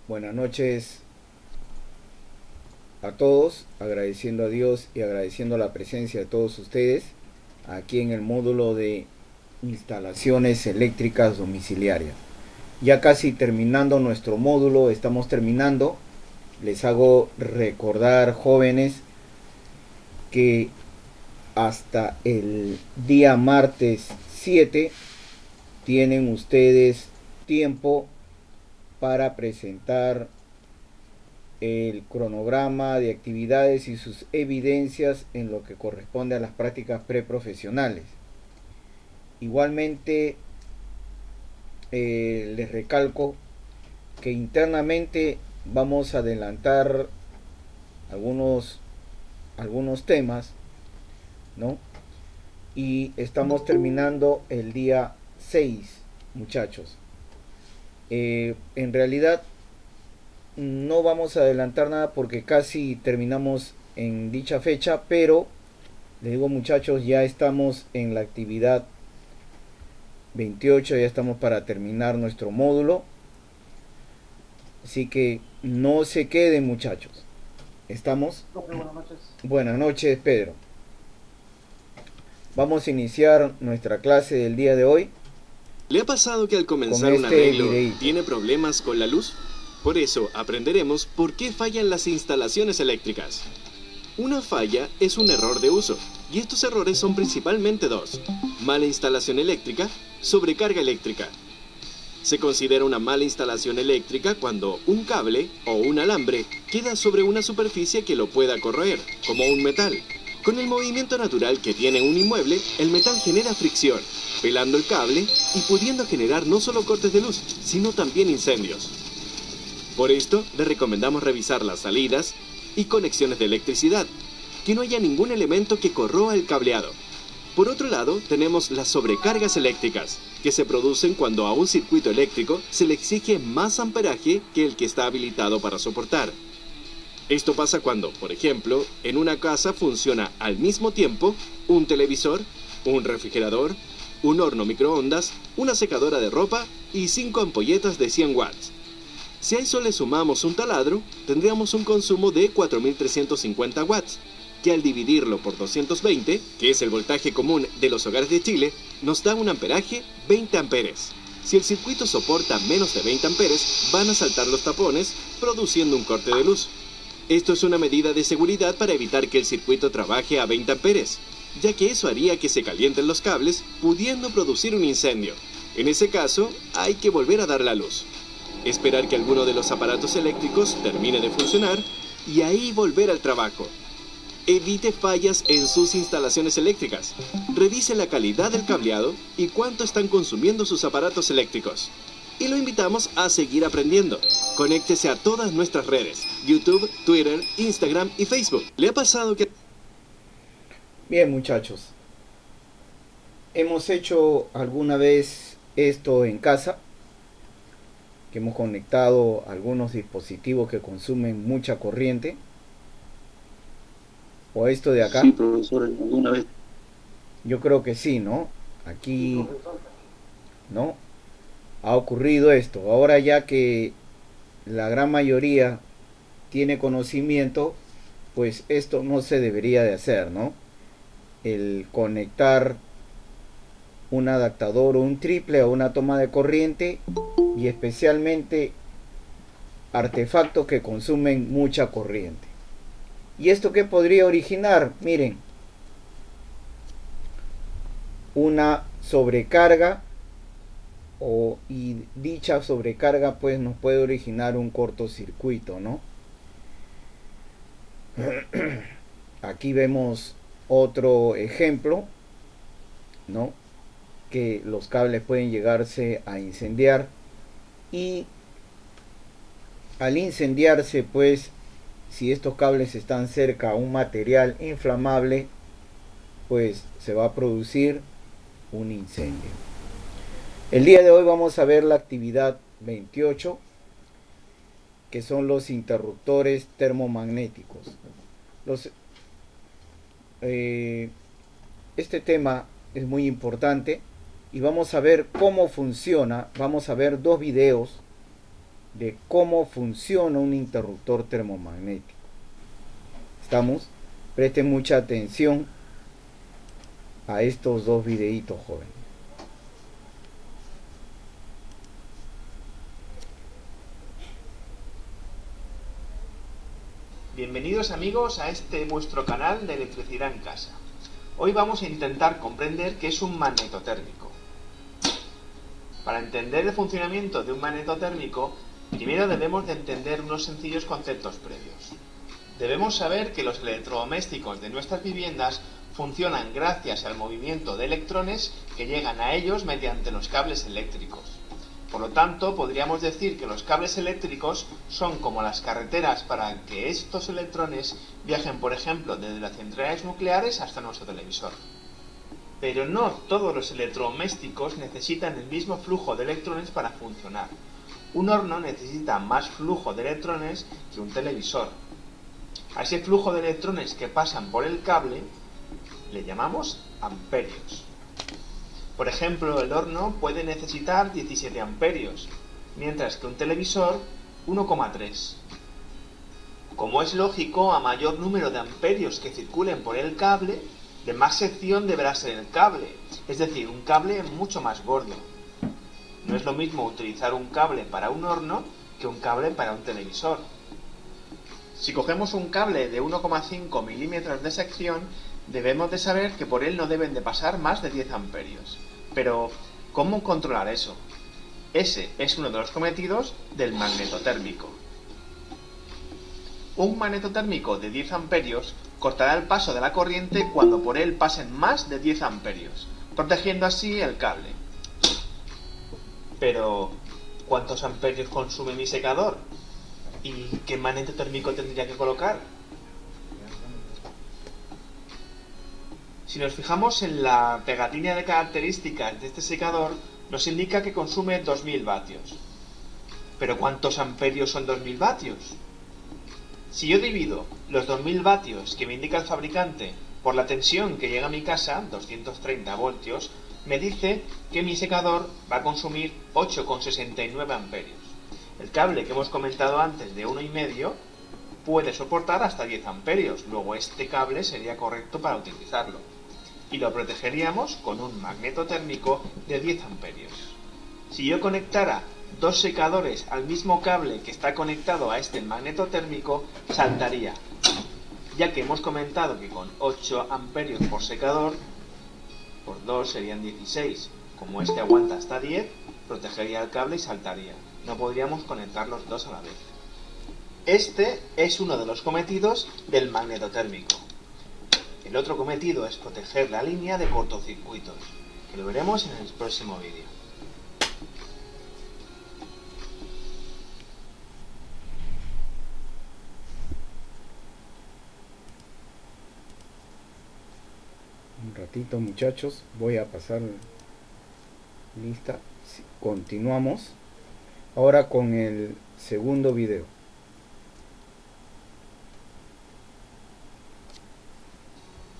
Buenas noches a todos, agradeciendo a Dios y agradeciendo la presencia de todos ustedes aquí en el módulo de instalaciones eléctricas domiciliarias. Ya casi terminando nuestro módulo, estamos terminando. Les hago recordar, jóvenes, que hasta el día martes 7 tienen ustedes tiempo para presentar el cronograma de actividades y sus evidencias en lo que corresponde a las prácticas preprofesionales. Igualmente, les recalco que internamente vamos a adelantar algunos temas, ¿no? Y estamos terminando el día 6, muchachos. En realidad no vamos a adelantar nada porque casi terminamos en dicha fecha, pero les digo, muchachos, ya estamos en la actividad 28, ya estamos para terminar nuestro módulo, así que no se queden, muchachos. ¿Estamos? Buenas noches. Buenas noches, Pedro. Vamos a iniciar nuestra clase del día de hoy. ¿Le ha pasado que al comenzar un arreglo tiene problemas con la luz? Por eso aprenderemos por qué fallan las instalaciones eléctricas. Una falla es un error de uso, y estos errores son principalmente dos: mala instalación eléctrica, sobrecarga eléctrica. Se considera una mala instalación eléctrica cuando un cable o un alambre queda sobre una superficie que lo pueda corroer, como un metal. Con el movimiento natural que tiene un inmueble, el metal genera fricción, pelando el cable y pudiendo generar no solo cortes de luz, sino también incendios. Por esto, le recomendamos revisar las salidas y conexiones de electricidad, que no haya ningún elemento que corroa el cableado. Por otro lado, tenemos las sobrecargas eléctricas, que se producen cuando a un circuito eléctrico se le exige más amperaje que el que está habilitado para soportar. Esto pasa cuando, por ejemplo, en una casa funciona al mismo tiempo un televisor, un refrigerador, un horno microondas, una secadora de ropa y 5 ampolletas de 100 watts. Si a eso le sumamos un taladro, tendríamos un consumo de 4.350 watts, que al dividirlo por 220, que es el voltaje común de los hogares de Chile, nos da un amperaje 20 amperes. Si el circuito soporta menos de 20 amperes, van a saltar los tapones, produciendo un corte de luz. Esto es una medida de seguridad para evitar que el circuito trabaje a 20 amperes, ya que eso haría que se calienten los cables, pudiendo producir un incendio. En ese caso, hay que volver a dar la luz. Esperar que alguno de los aparatos eléctricos termine de funcionar y ahí volver al trabajo. Evite fallas en sus instalaciones eléctricas. Revise la calidad del cableado y cuánto están consumiendo sus aparatos eléctricos. Y lo invitamos a seguir aprendiendo. Conéctese a todas nuestras redes: YouTube, Twitter, Instagram y Facebook. ¿Le ha pasado que...? Bien, muchachos, hemos hecho alguna vez esto en casa, que hemos conectado algunos dispositivos que consumen mucha corriente, o esto de acá. Sí, profesor, alguna vez. Yo creo que sí, ¿no? Aquí, ¿no? Ha ocurrido esto. Ahora, ya que la gran mayoría tiene conocimiento, pues esto no se debería de hacer, ¿no? El conectar un adaptador o un triple a una toma de corriente, y especialmente artefactos que consumen mucha corriente. ¿Y esto qué podría originar? Miren, una sobrecarga, y dicha sobrecarga pues nos puede originar un cortocircuito, ¿no? Aquí vemos otro ejemplo, ¿no? Que los cables pueden llegarse a incendiar, y al incendiarse, pues, si estos cables están cerca a un material inflamable, pues se va a producir un incendio. El día de hoy vamos a ver la actividad 28, que son los interruptores termomagnéticos. Este tema es muy importante, y vamos a ver cómo funciona. Vamos a ver 2 videos de cómo funciona un interruptor termomagnético. ¿Estamos? Presten mucha atención a estos 2 videitos, jóvenes. Bienvenidos amigos a este vuestro canal de electricidad en casa. Hoy vamos a intentar comprender qué es un magnetotérmico. Para entender el funcionamiento de un magnetotérmico, primero debemos de entender unos sencillos conceptos previos. Debemos saber que los electrodomésticos de nuestras viviendas funcionan gracias al movimiento de electrones que llegan a ellos mediante los cables eléctricos. Por lo tanto, podríamos decir que los cables eléctricos son como las carreteras para que estos electrones viajen, por ejemplo, desde las centrales nucleares hasta nuestro televisor. Pero no todos los electrodomésticos necesitan el mismo flujo de electrones para funcionar. Un horno necesita más flujo de electrones que un televisor. A ese flujo de electrones que pasan por el cable le llamamos amperios. Por ejemplo, el horno puede necesitar 17 amperios, mientras que un televisor 1,3. Como es lógico, a mayor número de amperios que circulen por el cable, de más sección deberá ser el cable, es decir, un cable mucho más gordo. No es lo mismo utilizar un cable para un horno que un cable para un televisor. Si cogemos un cable de 1,5 milímetros de sección, debemos de saber que por él no deben de pasar más de 10 amperios. Pero, ¿cómo controlar eso? Ese es uno de los cometidos del magnetotérmico. Un magnetotérmico de 10 amperios cortará el paso de la corriente cuando por él pasen más de 10 amperios, protegiendo así el cable. Pero, ¿cuántos amperios consume mi secador? ¿Y qué magnetotérmico tendría que colocar? Si nos fijamos en la pegatina de características de este secador, nos indica que consume 2000 vatios. ¿Pero cuántos amperios son 2000 vatios? Si yo divido los 2000 vatios que me indica el fabricante por la tensión que llega a mi casa, 230 voltios, me dice que mi secador va a consumir 8,69 amperios. El cable que hemos comentado antes de 1,5 puede soportar hasta 10 amperios, luego este cable sería correcto para utilizarlo. Y lo protegeríamos con un magnetotérmico de 10 amperios. Si yo conectara 2 secadores al mismo cable que está conectado a este magnetotérmico, saltaría, ya que hemos comentado que con 8 amperios por secador, por 2 serían 16. Como este aguanta hasta 10, protegería el cable y saltaría. No podríamos conectar los dos a la vez. Este es uno de los cometidos del magnetotérmico. El otro cometido es proteger la línea de cortocircuitos, que lo veremos en el próximo vídeo. Un ratito, muchachos, voy a pasar lista. Continuamos ahora con el segundo video.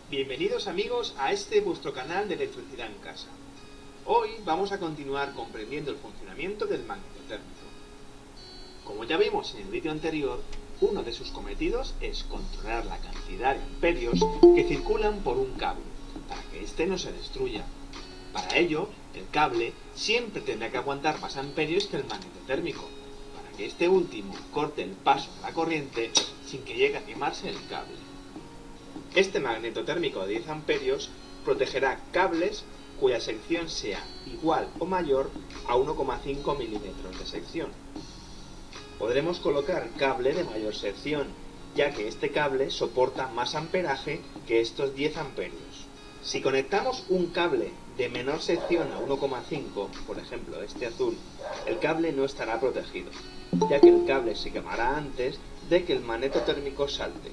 Bienvenidos amigos a este vuestro canal de electricidad en casa. Hoy vamos a continuar comprendiendo el funcionamiento del magnetotérmico. Como ya vimos en el vídeo anterior, uno de sus cometidos es controlar la cantidad de amperios que circulan por un cable, para que éste no se destruya. Para ello, el cable siempre tendrá que aguantar más amperios que el magnetotérmico, para que este último corte el paso de la corriente sin que llegue a quemarse el cable. Este magnetotérmico de 10 amperios protegerá cables cuya sección sea igual o mayor a 1,5 milímetros de sección. Podremos colocar cable de mayor sección, ya que este cable soporta más amperaje que estos 10 amperios. Si conectamos un cable de menor sección a 1,5, por ejemplo este azul, el cable no estará protegido, ya que el cable se quemará antes de que el magnetotérmico salte.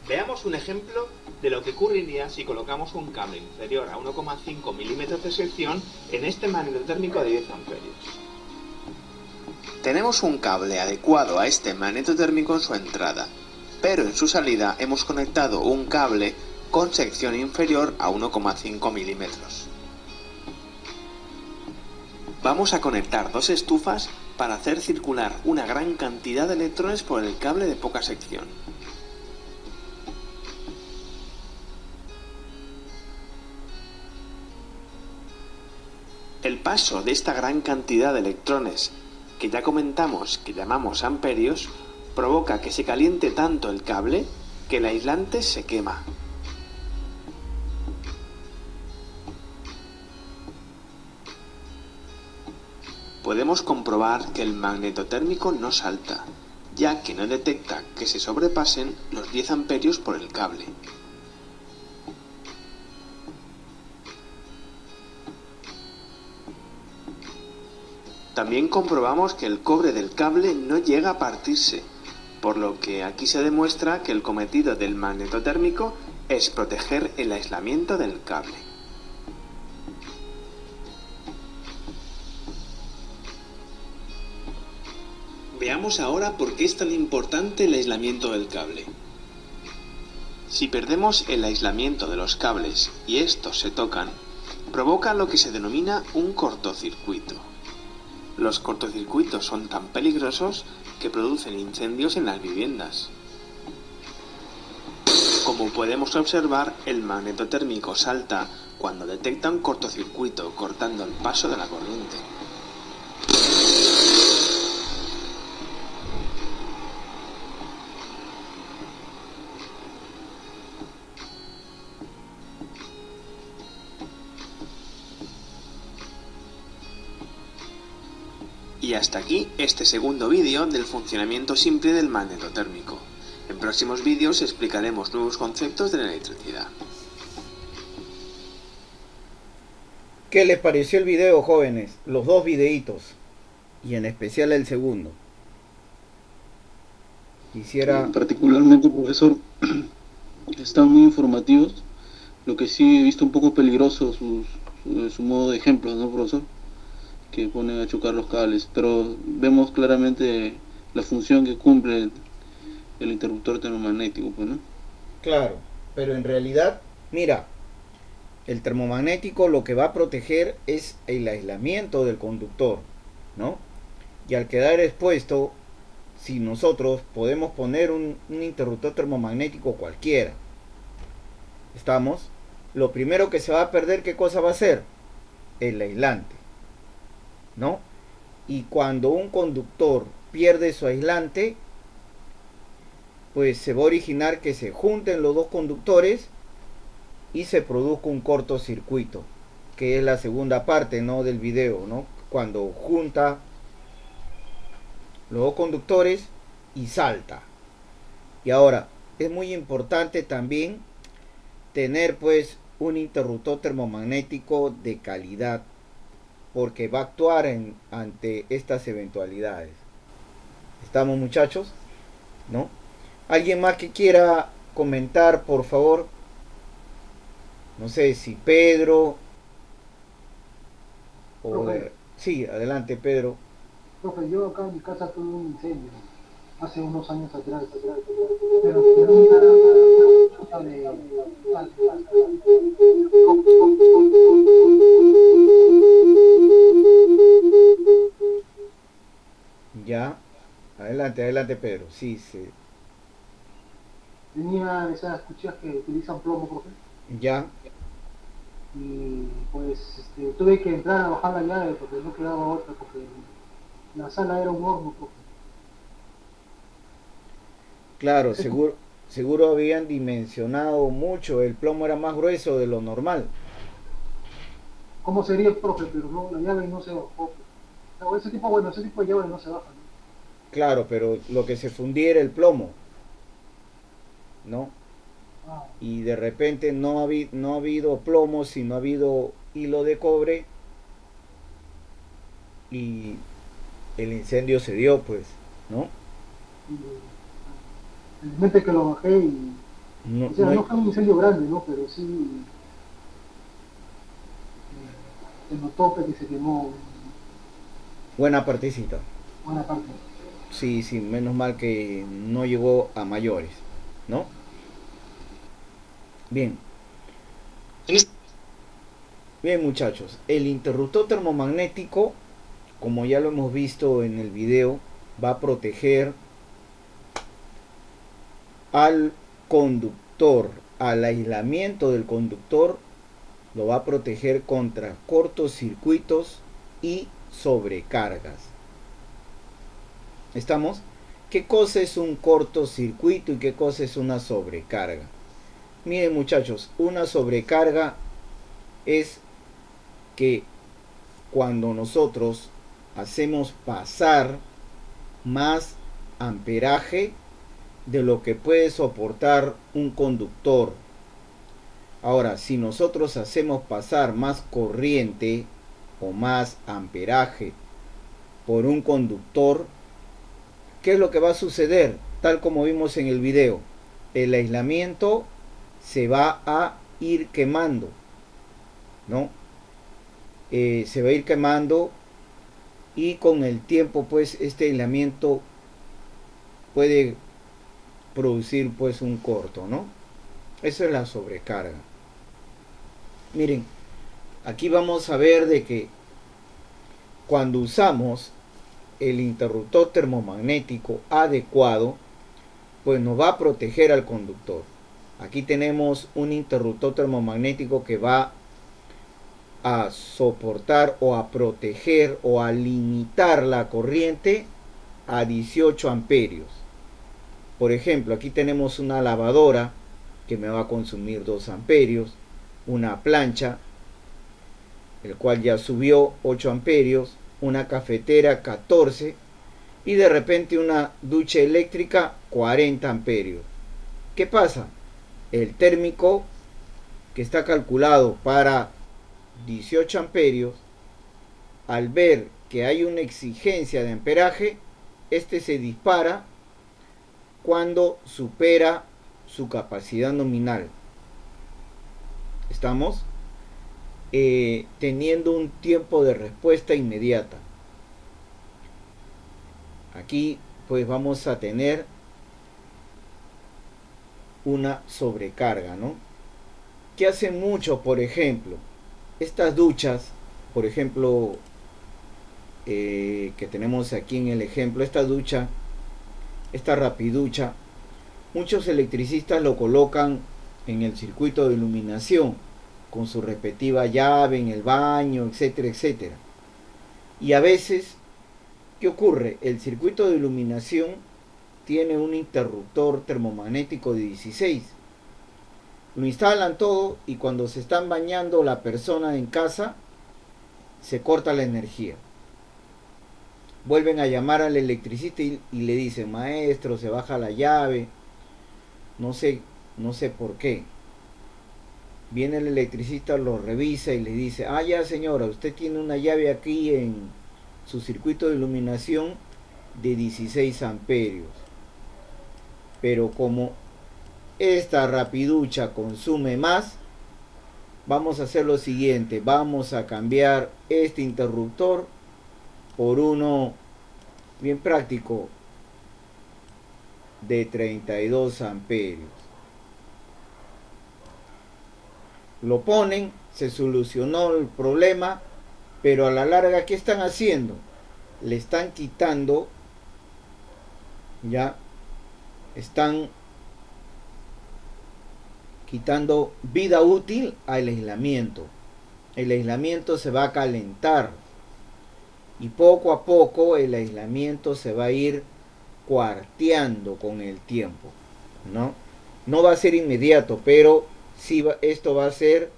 Veamos un ejemplo de lo que ocurriría si colocamos un cable inferior a 1,5 milímetros de sección en este magnetotérmico de 10 amperios. Tenemos un cable adecuado a este magnetotérmico en su entrada, pero en su salida hemos conectado un cable con sección inferior a 1,5 milímetros. Vamos a conectar dos estufas para hacer circular una gran cantidad de electrones por el cable de poca sección. El paso de esta gran cantidad de electrones, que ya comentamos que llamamos amperios, provoca que se caliente tanto el cable que el aislante se quema. Podemos comprobar que el magnetotérmico no salta, ya que no detecta que se sobrepasen los 10 amperios por el cable. También comprobamos que el cobre del cable no llega a partirse, por lo que aquí se demuestra que el cometido del magnetotérmico es proteger el aislamiento del cable. Veamos ahora por qué es tan importante el aislamiento del cable. Si perdemos el aislamiento de los cables y estos se tocan, provoca lo que se denomina un cortocircuito. Los cortocircuitos son tan peligrosos que producen incendios en las viviendas. Como podemos observar, el magnetotérmico salta cuando detecta un cortocircuito, cortando el paso de la corriente. Y hasta aquí este segundo vídeo del funcionamiento simple del magnetotérmico. En próximos vídeos explicaremos nuevos conceptos de la electricidad. ¿Qué les pareció el video, jóvenes? Los dos videitos, y en especial el segundo. Quisiera... Particularmente, profesor, están muy informativos. Lo que sí he visto un poco peligroso su modo de ejemplo, ¿no, profesor? Que ponen a chocar los cables, pero vemos claramente la función que cumple el interruptor termomagnético, pues, ¿no? Claro, pero en realidad, mira, el termomagnético lo que va a proteger es el aislamiento del conductor, ¿no? Y al quedar expuesto, si nosotros podemos poner un interruptor termomagnético cualquiera, ¿estamos? Lo primero que se va a perder, ¿qué cosa va a ser? El aislante, ¿no? Y cuando un conductor pierde su aislante, pues se va a originar que se junten los dos conductores y se produzca un cortocircuito, que es la segunda parte, ¿no?, del video, ¿no? Cuando junta los dos conductores y salta. Y ahora es muy importante también tener pues un interruptor termomagnético de calidad, porque va a actuar ante estas eventualidades. ¿Estamos, muchachos? ¿No? ¿Alguien más que quiera comentar, por favor? No sé si Pedro o... Sí, adelante, Pedro. Profe, yo acá en mi casa tuve un incendio hace unos años atrás, pero tenía una de... Ya, adelante Pedro, sí, sí. Tenía esas cuchillas que utilizan plomo, profe. Ya. Y pues tuve que entrar a bajar la llave porque no quedaba otra, porque la sala era un horno, profe. Claro, seguro habían dimensionado mucho, el plomo era más grueso de lo normal. ¿Cómo sería el profe? Pero no, la llave no se bajó. No, ese tipo de llave no se baja, ¿no? Claro, pero lo que se fundía era el plomo, ¿no? Y de repente no ha habido plomo, sino ha habido hilo de cobre y el incendio se dio, pues, ¿no? Felizmente que lo bajé y... No, o sea, no fue un incendio grande, ¿no? Pero sí... se notó que se quemó... buena partecita. Buena parte. Sí, menos mal que no llegó a mayores, ¿no? Bien. Bien, muchachos, el interruptor termomagnético como ya lo hemos visto en el video, va a proteger al conductor, al aislamiento del conductor, lo va a proteger contra cortocircuitos y sobrecargas. ¿Estamos? ¿Qué cosa es un cortocircuito y qué cosa es una sobrecarga? Miren muchachos, una sobrecarga es que cuando nosotros hacemos pasar más amperaje de lo que puede soportar un conductor. Ahora, si nosotros hacemos pasar más corriente o más amperaje por un conductor, ¿qué es lo que va a suceder? Tal como vimos en el video, el aislamiento se va a ir quemando, ¿no? Se va a ir quemando y con el tiempo pues este aislamiento puede producir pues un corto, ¿no? Eso es la sobrecarga. Miren, aquí vamos a ver de que cuando usamos el interruptor termomagnético adecuado, pues nos va a proteger al conductor. Aquí tenemos un interruptor termomagnético que va a soportar o a proteger o a limitar la corriente a 18 amperios. Por ejemplo, aquí tenemos una lavadora que me va a consumir 2 amperios, una plancha, el cual ya subió 8 amperios, una cafetera 14 y de repente una ducha eléctrica 40 amperios. ¿Qué pasa? El térmico que está calculado para 18 amperios, al ver que hay una exigencia de amperaje, este se dispara cuando supera su capacidad nominal. ¿Estamos? Teniendo un tiempo de respuesta inmediata. Aquí pues vamos a tener una sobrecarga, ¿no? ¿Qué hacen mucho? Por ejemplo, estas duchas, por ejemplo, que tenemos aquí en el ejemplo, esta ducha, esta rapiducha, muchos electricistas lo colocan en el circuito de iluminación con su respectiva llave en el baño, etcétera, etcétera. Y a veces, ¿qué ocurre? El circuito de iluminación tiene un interruptor termomagnético de 16. Lo instalan todo y cuando se están bañando la persona en casa, se corta la energía. Vuelven a llamar al electricista y le dicen, maestro, se baja la llave. No sé por qué. Viene el electricista, lo revisa y le dice, ah, ya señora, usted tiene una llave aquí en su circuito de iluminación de 16 amperios. Pero como esta rapiducha consume más, vamos a hacer lo siguiente, vamos a cambiar este interruptor por uno bien práctico de 32 amperios. Lo ponen, se solucionó el problema, pero a la larga, ¿qué están haciendo? Le están quitando, ya, están quitando vida útil al aislamiento. El aislamiento se va a calentar y poco a poco el aislamiento se va a ir cuarteando con el tiempo, ¿no? No va a ser inmediato, pero sí esto va a ser,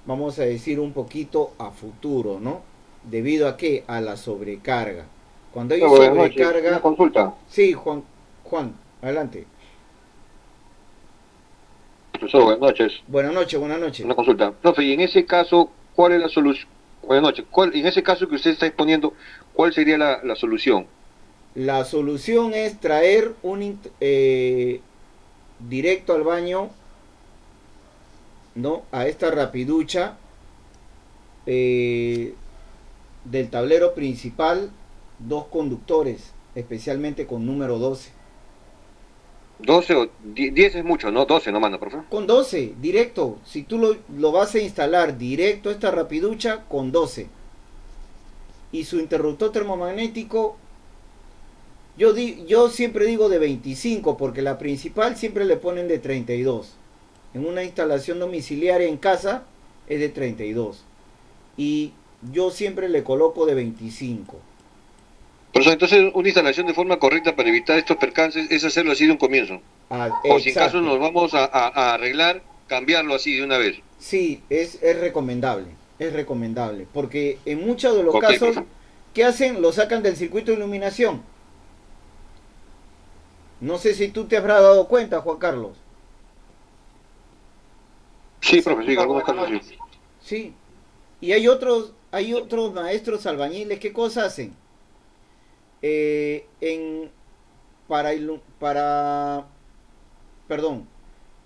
vamos a decir, un poquito a futuro, ¿no? ¿Debido a qué? A la sobrecarga. Cuando hay sobrecarga... Una consulta. Sí, Juan, adelante. Profesor, buenas noches. Buenas noches. Una consulta. Profe, y en ese caso, ¿cuál es la solución? Buenas noches. En ese caso que usted está exponiendo, ¿cuál sería la solución? La solución es traer un directo al baño, ¿no? A esta rapiducha del tablero principal, 2 conductores, especialmente con número 12. 12 o 10 es mucho, ¿no? 12 nomás, ¿no, profe? Con 12, directo. Si tú lo vas a instalar directo a esta rapiducha, con 12. y su interruptor termomagnético, yo siempre digo de 25, porque la principal siempre le ponen de 32. En una instalación domiciliaria en casa es de 32. Y yo siempre le coloco de 25. Profesor, entonces una instalación de forma correcta para evitar estos percances es hacerlo así de un comienzo. O si en caso nos vamos a arreglar, cambiarlo así de una vez. Sí, es recomendable. Es recomendable. Porque en muchos de los casos, ¿qué hacen? Lo sacan del circuito de iluminación. No sé si tú te habrás dado cuenta, Juan Carlos. Sí, profesor, en algunos casos sí. Sí. Y hay otros maestros albañiles, ¿qué cosas hacen?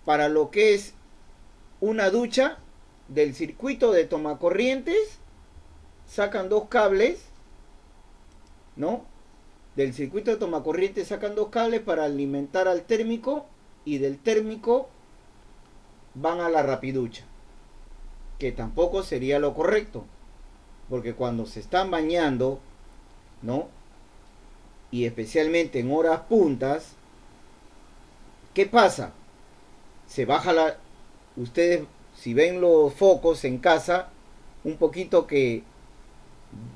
Para lo que es una ducha del circuito de tomacorrientes, sacan dos cables, ¿no? Del circuito de tomacorrientes sacan dos cables para alimentar al térmico, y del térmico van a la rapiducha, que tampoco sería lo correcto, porque cuando se están bañando, ¿no? Y especialmente en horas puntas, ¿qué pasa? Se baja ustedes, si ven los focos en casa, un poquito que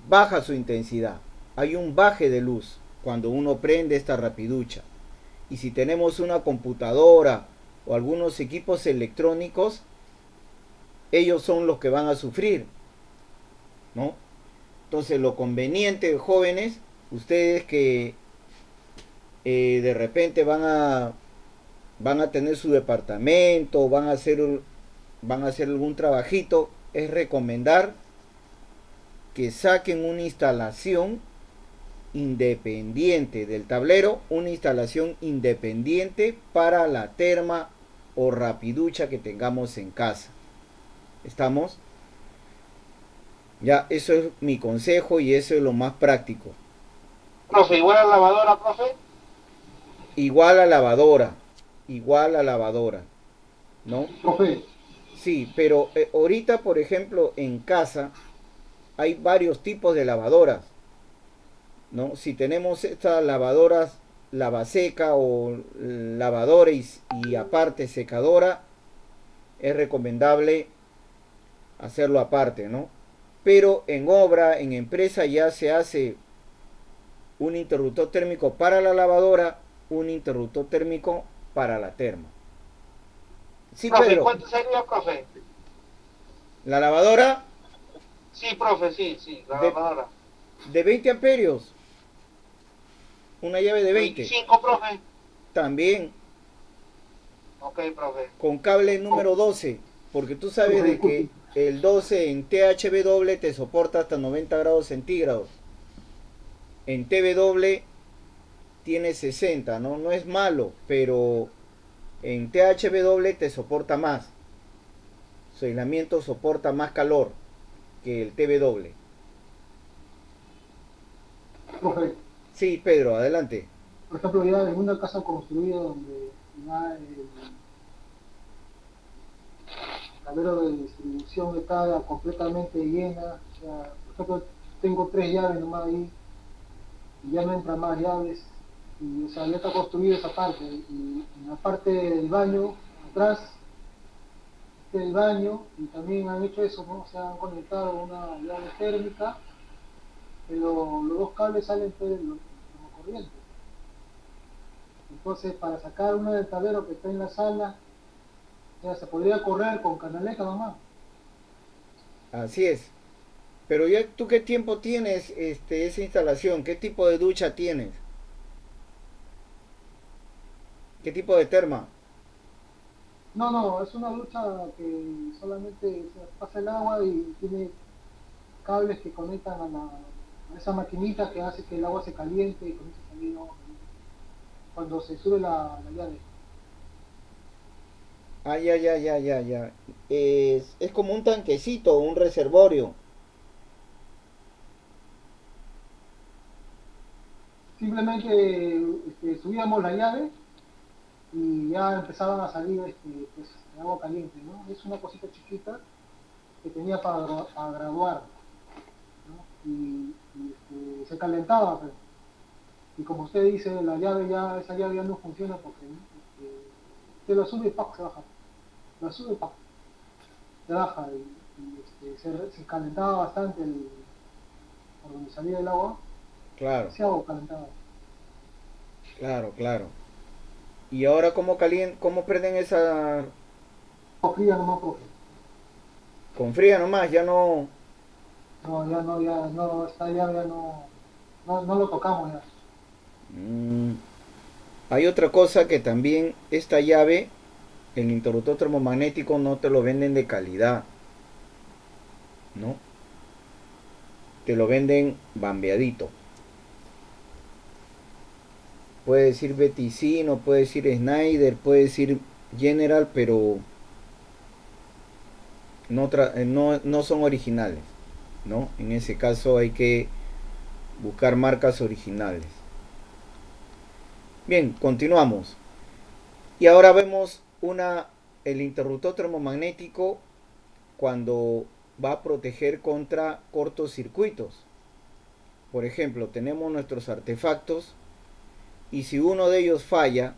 baja su intensidad. Hay un baje de luz cuando uno prende esta rapiducha. Y si tenemos una computadora o algunos equipos electrónicos, ellos son los que van a sufrir, ¿no? Entonces lo conveniente, jóvenes, ustedes que de repente van a tener su departamento, van a hacer algún trabajito, es recomendar que saquen una instalación independiente del tablero, una instalación independiente para la terma o rapiducha que tengamos en casa. ¿Estamos? Ya, eso es mi consejo y eso es lo más práctico. Profe, ¿igual a lavadora, profe? Igual a lavadora, ¿no? Profe. Sí, pero ahorita, por ejemplo, en casa hay varios tipos de lavadoras, ¿no? Si tenemos estas lavadoras, lavaseca o lavadora y aparte secadora, es recomendable hacerlo aparte, ¿no? Pero en obra, en empresa, ya se hace un interruptor térmico para la lavadora, un interruptor térmico para la terma. Sí, profe, Pedro. ¿cuánto sería, profe? ¿La lavadora? Sí, profe, sí, la lavadora. De 20 amperios. Una llave de 20. 25, profe. También. Ok, profe. Con cable número 12. Porque tú sabes de que el 12 en THW te soporta hasta 90 grados centígrados. En TW tiene 60, ¿no? No es malo, pero en THW te soporta más. Su aislamiento soporta más calor que el TW. Profe. Sí, Pedro, adelante. Por ejemplo, ya en una casa construida donde ya el tablero de distribución está completamente llena, o sea, por ejemplo, tengo 3 llaves nomás ahí, y ya no entran más llaves, y o sea, ya está construida esa parte, y en la parte del baño, atrás del baño, y también han hecho eso, ¿no? O sea, han conectado una llave térmica, pero los dos cables salen de la corriente. Entonces, para sacar uno del tablero que está en la sala, o sea, se podría correr con canaleta nomás. Así es. Pero ya, ¿tú qué tiempo tienes esa instalación? ¿Qué tipo de ducha tienes? ¿Qué tipo de terma? No, es una ducha que solamente se pasa el agua y tiene cables que conectan a esa maquinita que hace que el agua se caliente y comienza a salir agua caliente cuando se sube la llave. Ah, ya. Es como un tanquecito, un reservorio. Simplemente subíamos la llave y ya empezaban a salir pues, el agua caliente, ¿no? Es una cosita chiquita que tenía para graduar, ¿no? Y se calentaba, pues. Y como usted dice, esa llave ya no funciona porque usted la sube y ¡pac! Se baja. La sube y ¡pac! Se baja y se calentaba bastante por donde salía el agua. Claro. Se agua calentaba. Claro. ¿Y ahora cómo prenden esa? Con fría nomás, profe. Con fría nomás, ya no. No, esta llave ya no lo tocamos ya. Hay otra cosa que también esta llave, el interruptor termomagnético, no te lo venden de calidad, ¿no? Te lo venden bambeadito. Puede decir Beticino, puede decir Schneider, puede decir General, pero no son originales, ¿no? En ese caso hay que buscar marcas originales. Bien, continuamos. Y ahora vemos el interruptor termomagnético cuando va a proteger contra cortocircuitos. Por ejemplo, tenemos nuestros artefactos y si uno de ellos falla,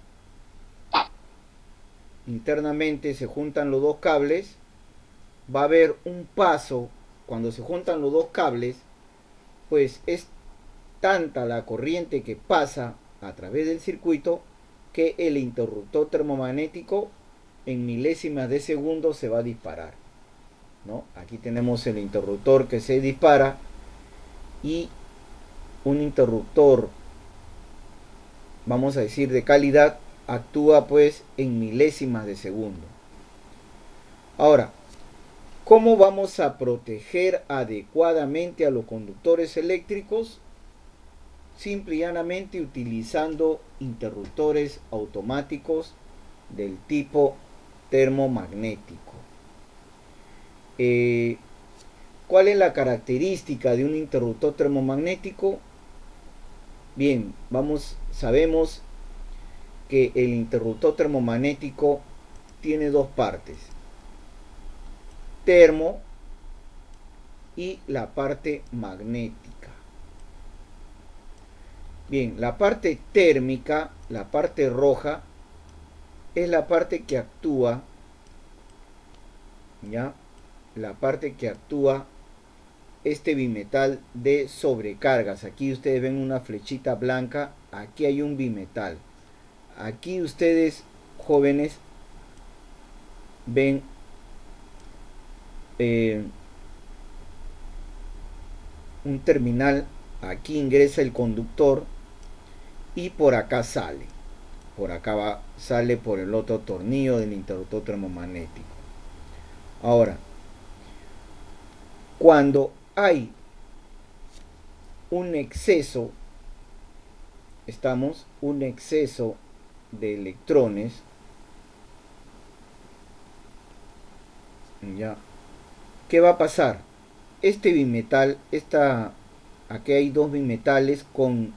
internamente se juntan los dos cables, va a haber un paso. Cuando se juntan los dos cables, pues es tanta la corriente que pasa a través del circuito que el interruptor termomagnético en milésimas de segundo se va a disparar, ¿no? Aquí tenemos el interruptor que se dispara y un interruptor, vamos a decir, de calidad, actúa pues en milésimas de segundo. Ahora, ¿cómo vamos a proteger adecuadamente a los conductores eléctricos? Simple y llanamente utilizando interruptores automáticos del tipo termomagnético. ¿Cuál es la característica de un interruptor termomagnético? Bien, sabemos que el interruptor termomagnético tiene dos partes: termo y la parte magnética. Bien, la parte térmica, la parte roja, es la parte que actúa, ¿ya? La parte que actúa este bimetal de sobrecargas. Aquí ustedes ven una flechita blanca, aquí hay un bimetal. Aquí ustedes, jóvenes, ven un terminal. Aquí ingresa el conductor y por acá sale. Por acá sale por el otro tornillo del interruptor termomagnético. Ahora, cuando hay un exceso, un exceso de electrones, ¿ya? ¿Qué va a pasar? Este bimetal, aquí hay dos bimetales con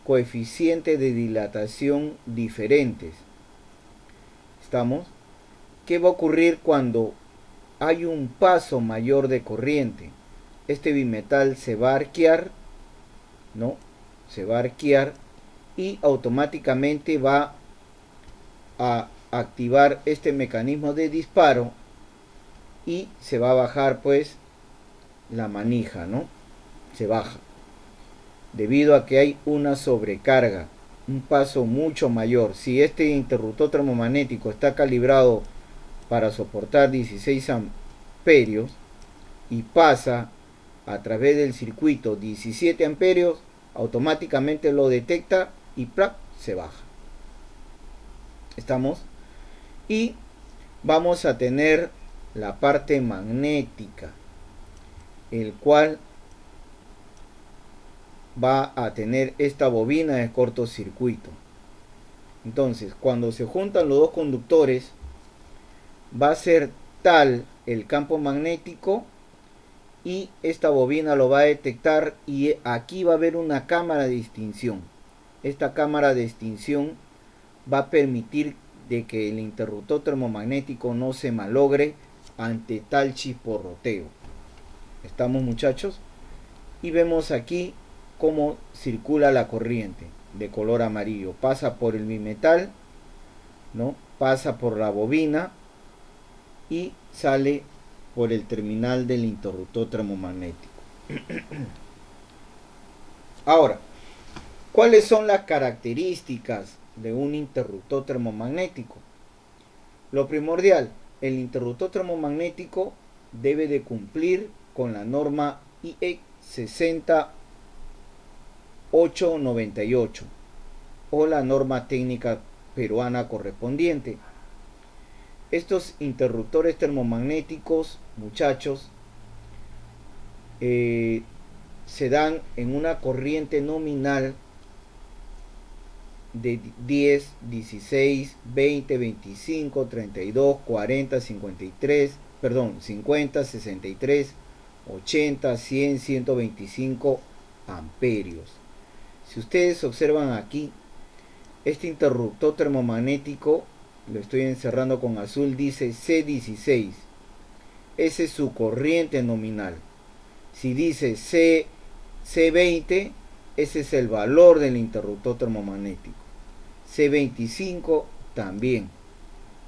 coeficientes de dilatación diferentes. ¿Qué va a ocurrir cuando hay un paso mayor de corriente? Este bimetal se va a arquear, ¿no? Se va a arquear y automáticamente va a activar este mecanismo de disparo y se va a bajar pues la manija, ¿no? Se baja debido a que hay una sobrecarga, un paso mucho mayor. Si este interruptor termomagnético está calibrado para soportar 16 amperios y pasa a través del circuito 17 amperios, automáticamente lo detecta y ¡plap! Se baja. Y vamos a tener la parte magnética, el cual va a tener esta bobina de cortocircuito. Entonces, cuando se juntan los dos conductores, va a ser tal el campo magnético y esta bobina lo va a detectar y aquí va a haber una cámara de extinción. Esta cámara de extinción va a permitir de que el interruptor termomagnético no se malogre ante tal chisporroteo. ¿Estamos, muchachos? y vemos aquí cómo circula la corriente de color amarillo. Pasa por el bimetal, ¿no? Pasa por la bobina y sale por el terminal del interruptor termomagnético. Ahora, ¿cuáles son las características de un interruptor termomagnético? Lo primordial, el interruptor termomagnético debe de cumplir con la norma IEC 60898 o la norma técnica peruana correspondiente. Estos interruptores termomagnéticos, muchachos, se dan en una corriente nominal de 10, 16, 20, 25, 32, 40, 53, 50, 63, 80, 100, 125 amperios. Si ustedes observan aquí, este interruptor termomagnético, lo estoy encerrando con azul, dice C16. Esa es su corriente nominal. Si dice C20, ese es el valor del interruptor termomagnético. C25 también.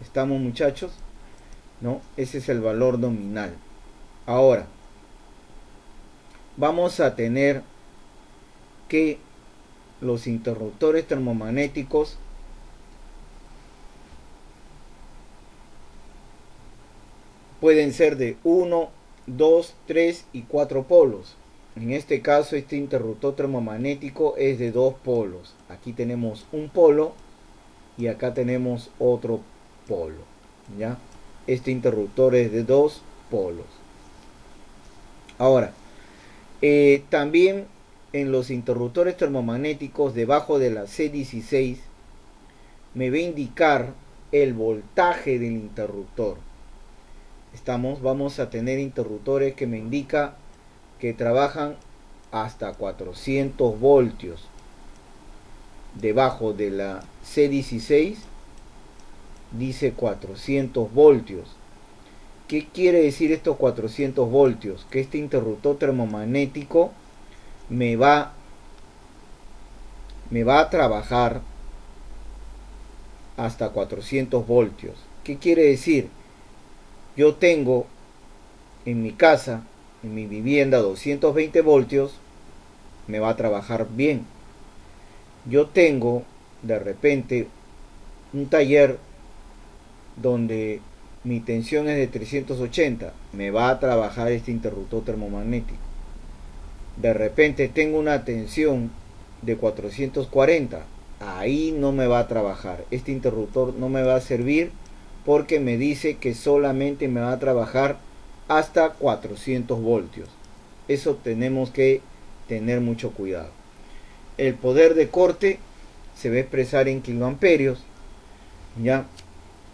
¿Estamos, muchachos? ¿No? Ese es el valor nominal. Ahora, vamos a tener que los interruptores termomagnéticos pueden ser de 1, 2, 3 y 4 polos. En este caso, este interruptor termomagnético es de 2 polos. Aquí tenemos un polo y acá tenemos otro polo, ¿ya? Este interruptor es de 2 polos. Ahora, también en los interruptores termomagnéticos, debajo de la C16, me va a indicar el voltaje del interruptor. Vamos a tener interruptores que me indica que trabajan hasta 400 voltios. Debajo de la C16 dice 400 voltios. ¿Qué quiere decir estos 400 voltios? Que este interruptor termomagnético me va a trabajar hasta 400 voltios. ¿Qué quiere decir? Yo tengo en mi casa, en mi vivienda, 220 voltios, me va a trabajar bien. Yo tengo de repente un taller donde mi tensión es de 380, me va a trabajar este interruptor termomagnético. De repente tengo una tensión de 440, ahí no me va a trabajar. Este interruptor no me va a servir porque me dice que solamente me va a trabajar hasta 400 voltios. Eso tenemos que tener mucho cuidado. El poder de corte se va a expresar en kiloamperios, ¿ya?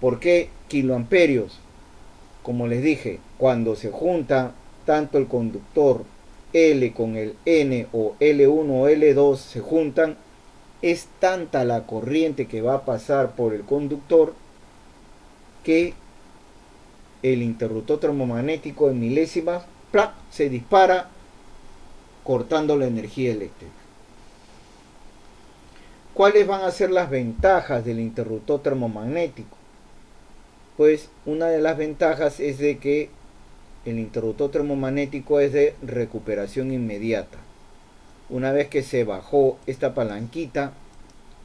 ¿Por qué kiloamperios? Como les dije, cuando se junta tanto el conductor L con el N o L1 o L2 se juntan, es tanta la corriente que va a pasar por el conductor que el interruptor termomagnético en milésimas ¡plac!, se dispara cortando la energía eléctrica. ¿Cuáles van a ser las ventajas del interruptor termomagnético? Pues una de las ventajas es de que el interruptor termomagnético es de recuperación inmediata. Una vez que se bajó esta palanquita,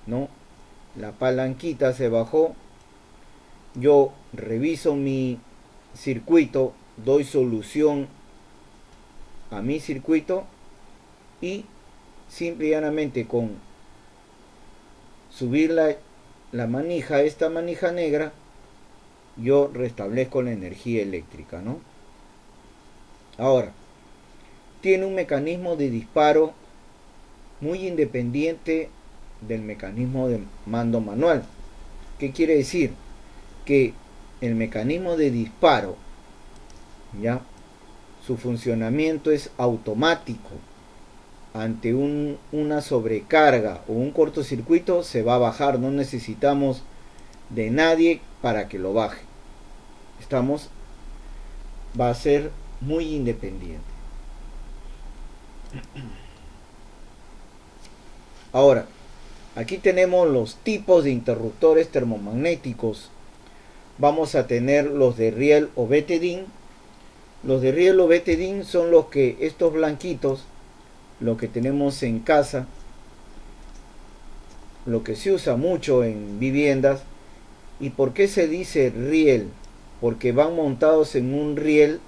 ¿no? La palanquita se bajó, yo reviso mi circuito, doy solución a mi circuito y simple y llanamente con subir la manija, esta manija negra, yo restablezco la energía eléctrica, ¿no? Ahora, tiene un mecanismo de disparo muy independiente del mecanismo de mando manual. ¿Qué quiere decir? Que el mecanismo de disparo, ¿ya?, su funcionamiento es automático. Ante una sobrecarga o un cortocircuito se va a bajar, no necesitamos de nadie para que lo baje. Va a ser muy independiente. Ahora, aquí tenemos los tipos de interruptores termomagnéticos. Vamos a tener los de riel o betadine. Los de riel o betadine son los que, estos blanquitos, lo que tenemos en casa, lo que se usa mucho en viviendas. ¿Y por qué se dice riel? Porque van montados en un riel,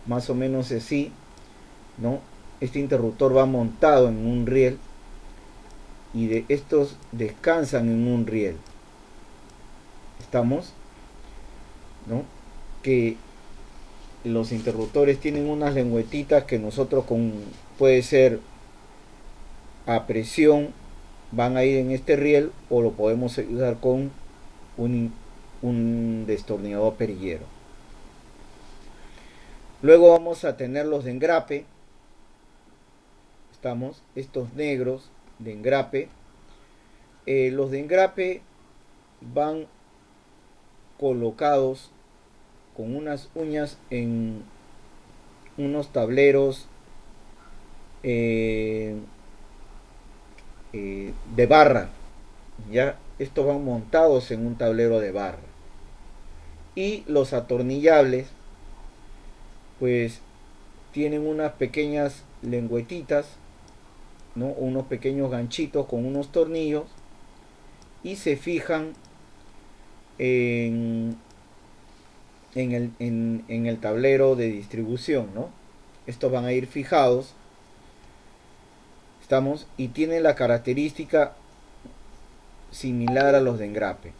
más o menos así, ¿no? Este interruptor va montado en un riel y de estos descansan en un riel. ¿Estamos? ¿No? Que los interruptores tienen unas lengüetitas que nosotros puede ser a presión, van a ir en este riel, o lo podemos ayudar con un destornillador perillero. Luego vamos a tener los de engrape. Estamos, estos negros de engrape. Los de engrape van colocados con unas uñas en unos tableros de barra. Ya estos van montados en un tablero de barra. Y los atornillables pues tienen unas pequeñas lengüetitas, ¿no? Unos pequeños ganchitos con unos tornillos, y se fijan en el tablero de distribución, ¿no? Estos van a ir fijados. Estamos, y tienen la característica similar a los de engrape.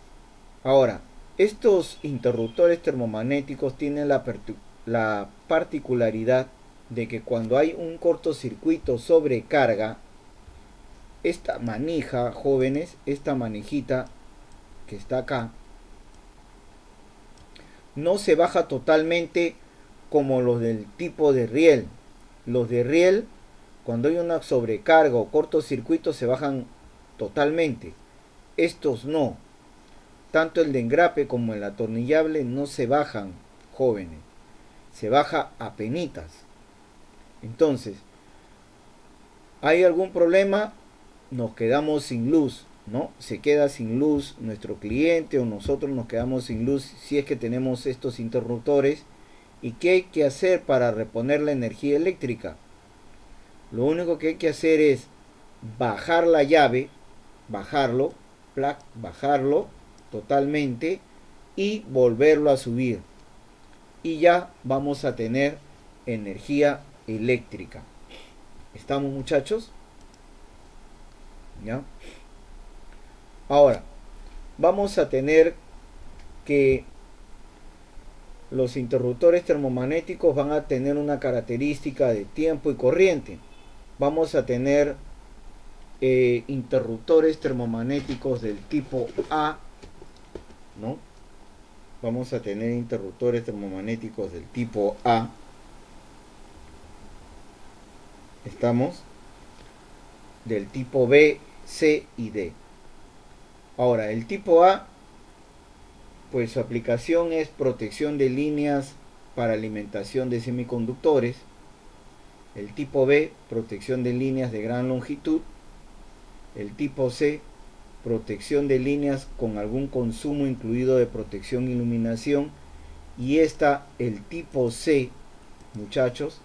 Ahora, estos interruptores termomagnéticos tienen la particularidad de que cuando hay un cortocircuito sobrecarga, esta manija, jóvenes, esta manijita que está acá, no se baja totalmente como los del tipo de riel. Los de riel, cuando hay una sobrecarga o cortocircuito, se bajan totalmente. Estos no. Tanto el de engrape como el atornillable no se bajan, jóvenes. Se baja a penitas. Entonces, ¿hay algún problema? Nos quedamos sin luz, ¿no? Se queda sin luz nuestro cliente o nosotros nos quedamos sin luz si es que tenemos estos interruptores. ¿Y qué hay que hacer para reponer la energía eléctrica? Lo único que hay que hacer es bajar la llave, bajarlo totalmente y volverlo a subir. Y ya vamos a tener energía eléctrica. ¿Estamos, muchachos? ¿Ya? Ahora, vamos a tener que los interruptores termomagnéticos van a tener una característica de tiempo y corriente. Vamos a tener interruptores termomagnéticos del tipo A, ¿no? Vamos a tener interruptores termomagnéticos del tipo A. Estamos del tipo B, C y D. Ahora, el tipo A, pues su aplicación es protección de líneas para alimentación de semiconductores. El tipo B, protección de líneas de gran longitud. El tipo C, protección de líneas con algún consumo incluido de protección e iluminación. Y el tipo C, muchachos,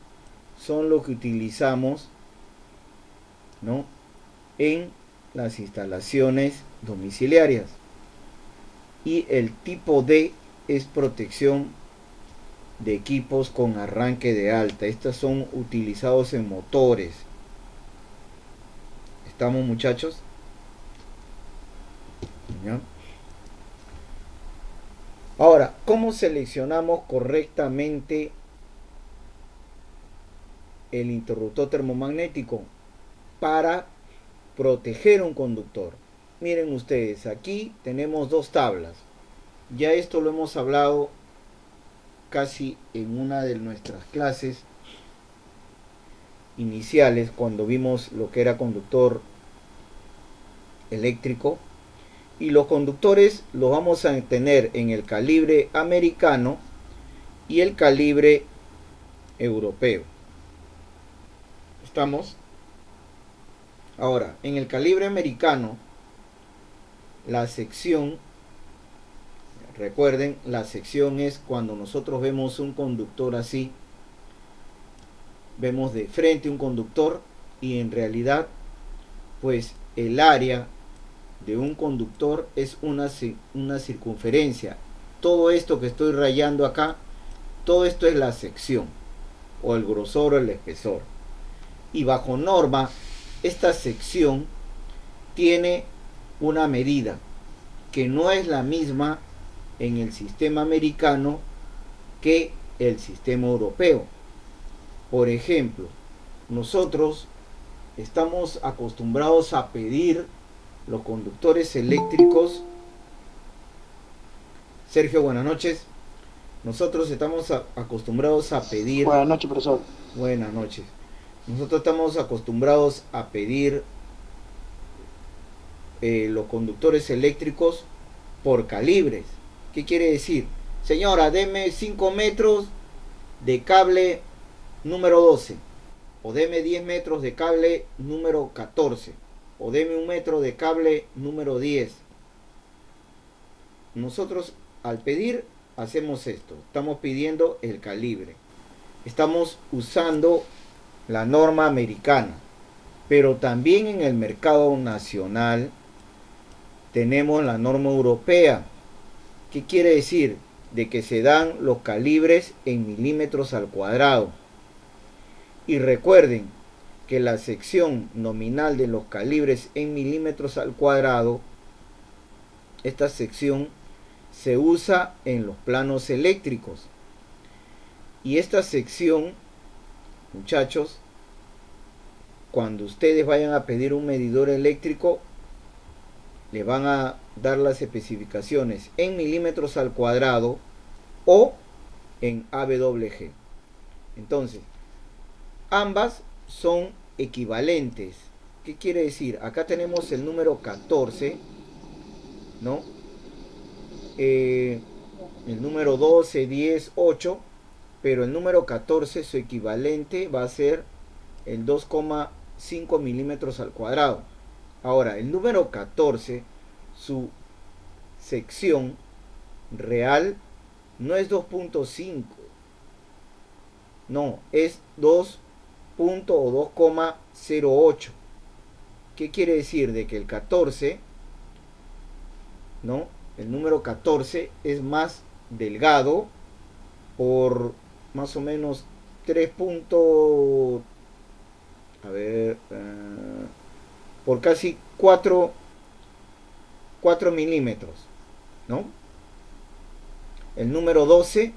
son los que utilizamos, ¿no?, en las instalaciones domiciliarias. Y el tipo D es protección de equipos con arranque de alta. Estos son utilizados en motores. ¿Estamos, muchachos? ¿Ya? Ahora, ¿cómo seleccionamos correctamente el interruptor termomagnético para proteger un conductor? Miren ustedes, aquí tenemos dos tablas. Ya esto lo hemos hablado casi en una de nuestras clases iniciales, cuando vimos lo que era conductor eléctrico. Y los conductores los vamos a tener en el calibre americano y el calibre europeo. ¿Estamos? Ahora, en el calibre americano, la sección, recuerden, la sección es cuando nosotros vemos un conductor así, vemos de frente un conductor y en realidad, pues el área de un conductor es una circunferencia. Todo esto que estoy rayando acá, todo esto es la sección, o el grosor o el espesor. Y bajo norma, esta sección tiene una medida que no es la misma en el sistema americano que el sistema europeo. Por ejemplo, nosotros estamos acostumbrados a pedir los conductores eléctricos. Sergio, buenas noches. Nosotros estamos acostumbrados a pedir... Buenas noches, profesor. Buenas noches. Nosotros estamos acostumbrados a pedir los conductores eléctricos por calibres. ¿Qué quiere decir? Señora, deme 5 metros de cable número 12, o deme 10 metros de cable número 14, o deme 1 metro de cable número 10. Nosotros al pedir hacemos esto, estamos pidiendo el calibre, estamos usando la norma americana, pero también en el mercado nacional tenemos la norma europea. ¿Qué quiere decir? De que se dan los calibres en milímetros al cuadrado. Y recuerden que la sección nominal de los calibres en milímetros al cuadrado, esta sección se usa en los planos eléctricos. Y esta sección, muchachos, cuando ustedes vayan a pedir un medidor eléctrico, le van a dar las especificaciones en milímetros al cuadrado o en AWG. Entonces, ambas son equivalentes. ¿Qué quiere decir? Acá tenemos el número 14, ¿no? El número 12, 10, 8, pero el número 14, su equivalente va a ser el 2,5 milímetros al cuadrado. Ahora, el número 14, su sección real no es 2.5, no, es 2 o 2,08. ¿Qué quiere decir? De que el 14, ¿no? El número 14 es más delgado por más o menos 3 por casi 4 milímetros, ¿no? El número 12,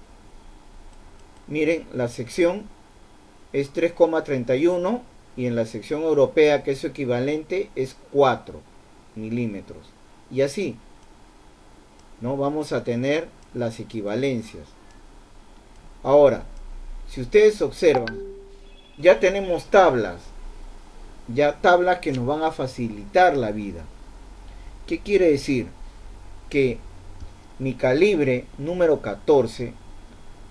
miren, la sección es 3,31 y en la sección europea, que es su equivalente, es 4 milímetros. Y así, ¿no? Vamos a tener las equivalencias. Ahora, si ustedes observan, ya tenemos tablas que nos van a facilitar la vida. ¿Qué quiere decir? Que mi calibre número 14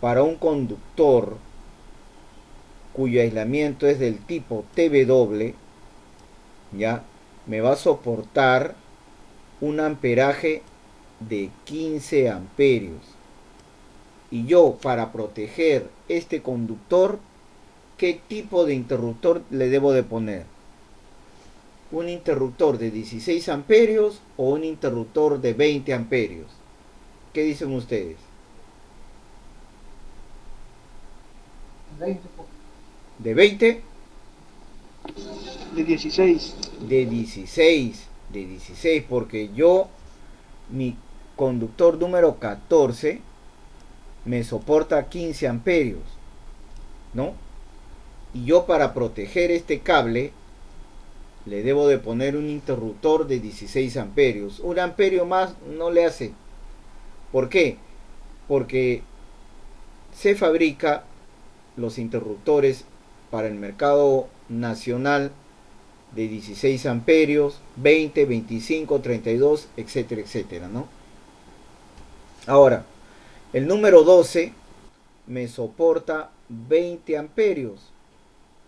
para un conductor cuyo aislamiento es del tipo TW, ya me va a soportar un amperaje de 15 amperios. Y yo, para proteger este conductor, ¿qué tipo de interruptor le debo de poner? ¿Un interruptor de 16 amperios o un interruptor de 20 amperios? ¿Qué dicen ustedes? 20. ¿De 20? De 16. De 16, porque yo, mi conductor número 14, me soporta 15 amperios, ¿no? Y yo, para proteger este cable, le debo de poner un interruptor de 16 amperios. Un amperio más no le hace. ¿Por qué? Porque se fabrica los interruptores para el mercado nacional de 16 amperios, 20, 25, 32, etcétera, etcétera, ¿no? Ahora, el número 12 me soporta 20 amperios.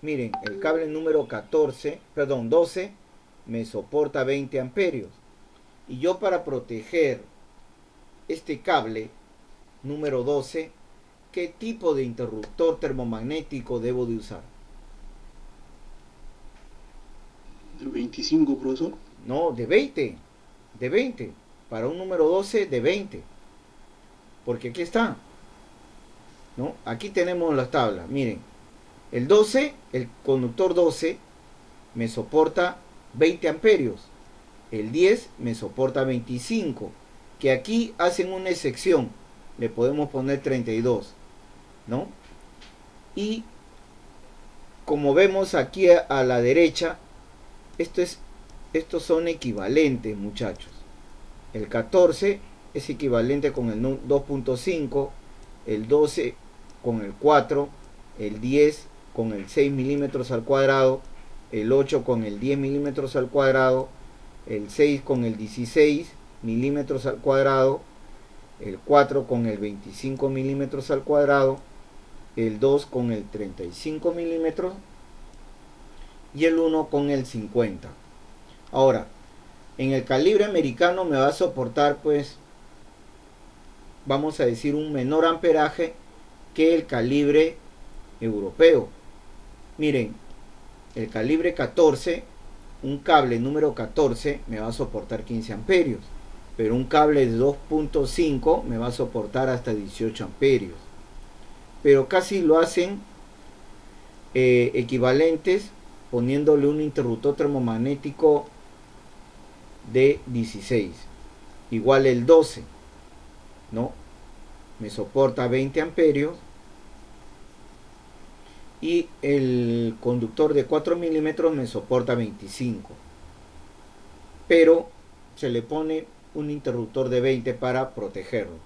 Miren, el cable número 12 me soporta 20 amperios. Y yo, para proteger este cable número 12, ¿qué tipo de interruptor termomagnético debo de usar? ¿De 25, profesor? No, de 20. De 20. Para un número 12, de 20. Porque aquí está, ¿no? Aquí tenemos las tablas. Miren, el 12, el conductor 12 me soporta 20 amperios. El 10 me soporta 25. Que aquí hacen una excepción. Le podemos poner 32, ¿no? Y como vemos aquí a la derecha, estos son equivalentes, muchachos. El 14 es equivalente con el 2.5, el 12 con el 4, el 10 con el 6 milímetros al cuadrado, el 8 con el 10 milímetros al cuadrado, el 6 con el 16 milímetros al cuadrado, el 4 con el 25 milímetros al cuadrado, el 2 con el 35 milímetros y el 1 con el 50. Ahora, en el calibre americano me va a soportar, pues, vamos a decir, un menor amperaje que el calibre europeo. Miren, el calibre 14, un cable número 14 me va a soportar 15 amperios, pero un cable de 2.5 me va a soportar hasta 18 amperios. Pero casi lo hacen equivalentes poniéndole un interruptor termomagnético de 16. Igual el 12, ¿no? Me soporta 20 amperios. Y el conductor de 4 milímetros me soporta 25. Pero se le pone un interruptor de 20 para protegerlo,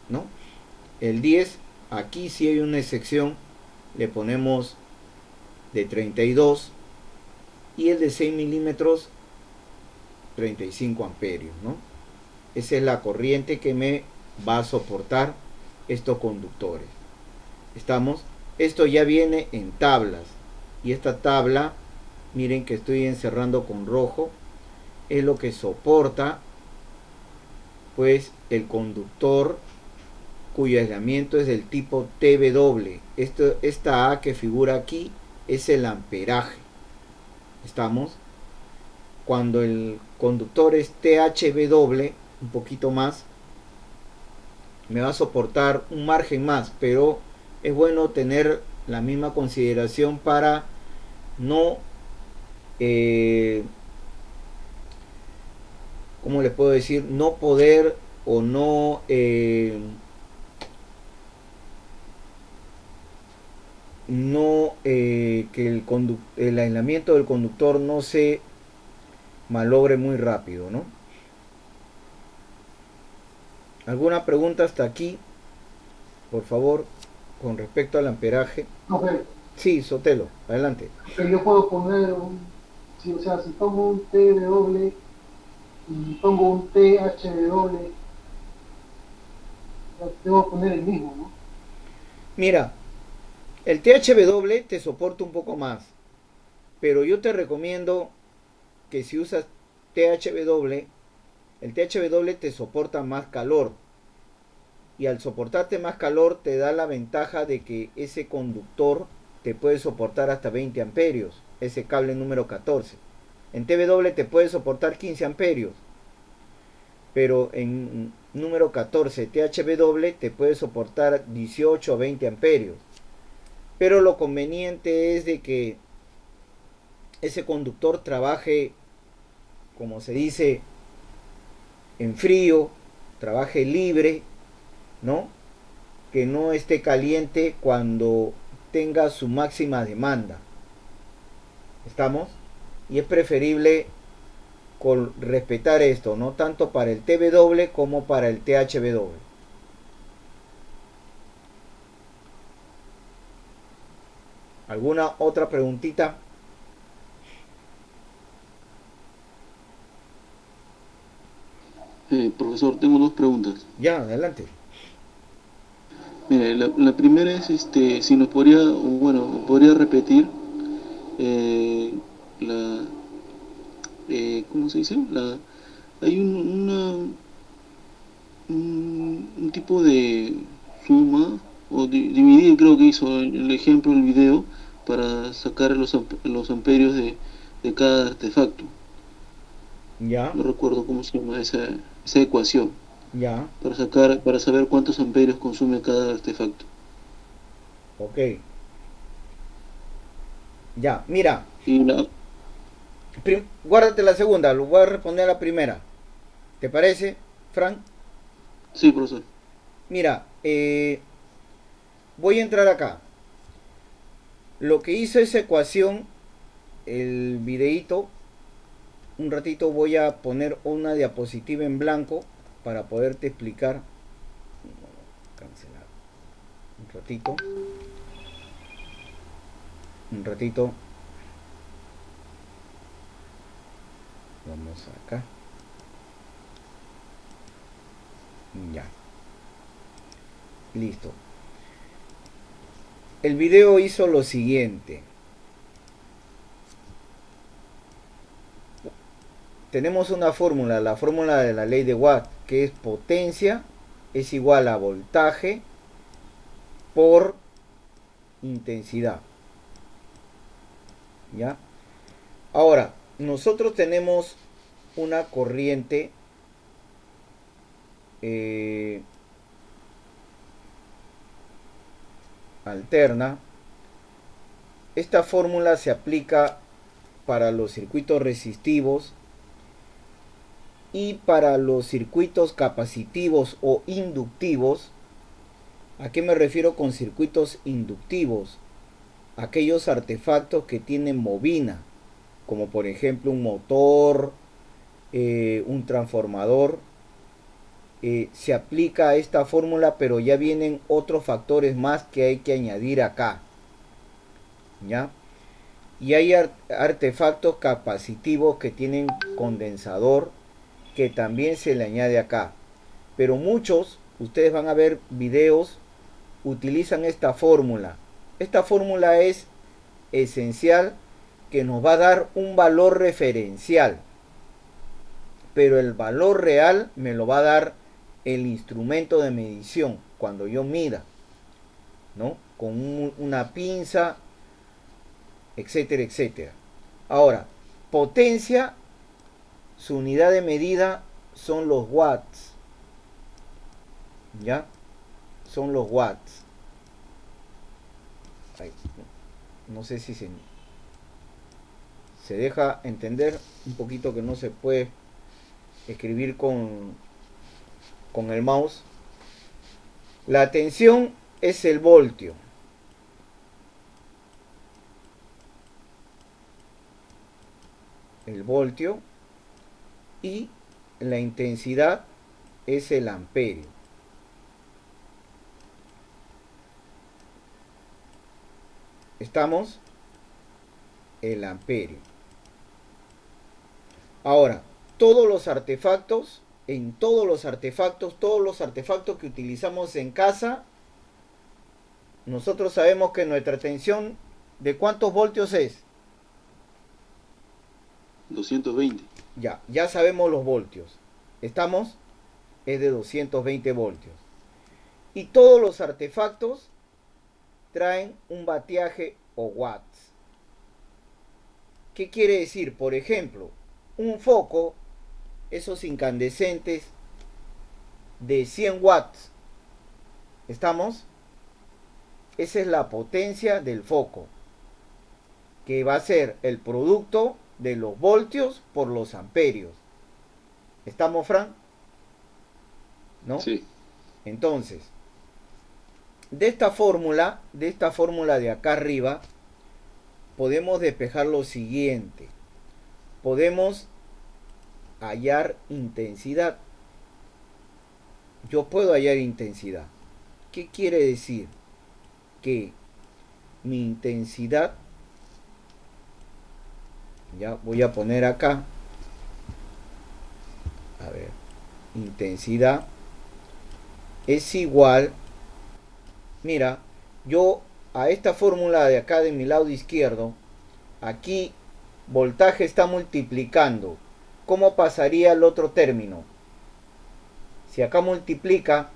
¿no? El 10, aquí sí hay una excepción, le ponemos de 32. Y el de 6 milímetros 35 amperios, ¿no? Esa es la corriente que me va a soportar estos conductores. ¿Estamos? Esto ya viene en tablas. Y esta tabla, miren que estoy encerrando con rojo, es lo que soporta, pues, el conductor cuyo aislamiento es del tipo TW. Esta A que figura aquí es el amperaje. ¿Estamos? Cuando el conductor es THW, un poquito más, me va a soportar un margen más, pero es bueno tener la misma consideración para no, ¿cómo le puedo decir? No poder o no que el aislamiento del conductor no se malogre muy rápido, ¿no? ¿Alguna pregunta hasta aquí? Por favor, con respecto al amperaje. Okay. Sí, Sotelo, adelante. Yo puedo poner si pongo un TW y pongo un THW, debo poner el mismo, ¿no? Mira, el THW te soporta un poco más, pero yo te recomiendo que si usas THW, el THW te soporta más calor, y al soportarte más calor te da la ventaja de que ese conductor te puede soportar hasta 20 amperios, ese cable número 14. En TW te puede soportar 15 amperios, pero en número 14 THW te puede soportar 18 o 20 amperios. Pero lo conveniente es de que ese conductor trabaje, como se dice, en frío, trabaje libre, ¿no? Que no esté caliente cuando tenga su máxima demanda. ¿Estamos? Y es preferible respetar esto, ¿no? Tanto para el TW como para el THW. ¿Alguna otra preguntita? Profesor, tengo dos preguntas. Ya, adelante. Mire, la primera es si nos podría repetir la ¿cómo se dice? Hay un tipo de suma o dividir, creo que hizo el ejemplo el video para sacar los amperios de cada artefacto. Ya. No recuerdo cómo se llama esa ecuación. Ya. Para saber cuántos amperios consume cada artefacto. Ok. Ya, mira. Guárdate la segunda, lo voy a responder a la primera. ¿Te parece, Frank? Sí, profesor. Mira, voy a entrar acá. Lo que hizo esa ecuación, el videíto, un ratito voy a poner una diapositiva en blanco para poderte explicar. Cancelar. Un ratito. Vamos acá. Ya. Listo. El video hizo lo siguiente. Tenemos una fórmula, la fórmula de la ley de Watt, que es potencia es igual a voltaje por intensidad. ¿Ya? Ahora, nosotros tenemos una corriente alterna. Esta fórmula se aplica para los circuitos resistivos y para los circuitos capacitivos o inductivos. ¿A qué me refiero con circuitos inductivos? Aquellos artefactos que tienen bobina, como por ejemplo un motor, un transformador. Se aplica a esta fórmula, pero ya vienen otros factores más que hay que añadir acá. ¿Ya? Y hay artefactos capacitivos que tienen condensador, que también se le añade acá. Pero muchos, ustedes van a ver videos, utilizan esta fórmula. Esta fórmula es esencial, que nos va a dar un valor referencial, pero el valor real me lo va a dar el instrumento de medición cuando yo mida, ¿no? Con una pinza, etcétera, etcétera. Ahora, potencia, su unidad de medida son los watts, ¿ya? Son los watts. Ay, no sé si se deja entender un poquito, que no se puede escribir con el mouse. La tensión es el voltio. El voltio. Y la intensidad es el amperio. ¿Estamos? El amperio. Ahora, todos los artefactos que utilizamos en casa, nosotros sabemos que nuestra tensión, ¿de cuántos voltios es? 220. Ya sabemos los voltios. ¿Estamos? Es de 220 voltios. Y todos los artefactos traen un vatiaje o watts. ¿Qué quiere decir? Por ejemplo, un foco, esos incandescentes de 100 watts. ¿Estamos? Esa es la potencia del foco, que va a ser el producto de los voltios por los amperios. ¿Estamos, Fran? ¿No? Sí. Entonces, de esta fórmula de acá arriba, podemos despejar lo siguiente. Podemos hallar intensidad. Yo puedo hallar intensidad. ¿Qué quiere decir? Que mi intensidad, ya voy a poner acá, a ver, intensidad es igual, mira, yo a esta fórmula de acá de mi lado izquierdo aquí voltaje está multiplicando. ¿Cómo pasaría al otro término? Si acá multiplica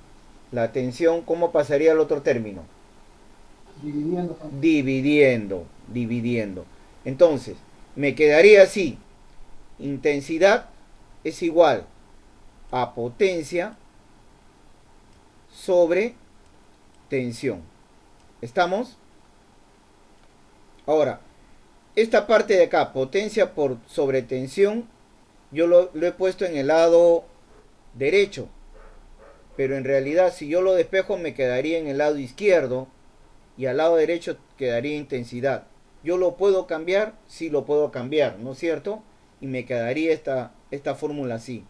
la tensión, ¿cómo pasaría al otro término? Dividiendo. Entonces, me quedaría así. Intensidad es igual a potencia sobre tensión. ¿Estamos? Ahora, esta parte de acá, potencia por sobre tensión, yo lo he puesto en el lado derecho. Pero en realidad, si yo lo despejo, me quedaría en el lado izquierdo y al lado derecho quedaría intensidad. ¿Yo lo puedo cambiar? Sí, lo puedo cambiar, ¿no es cierto? Y me quedaría esta fórmula así.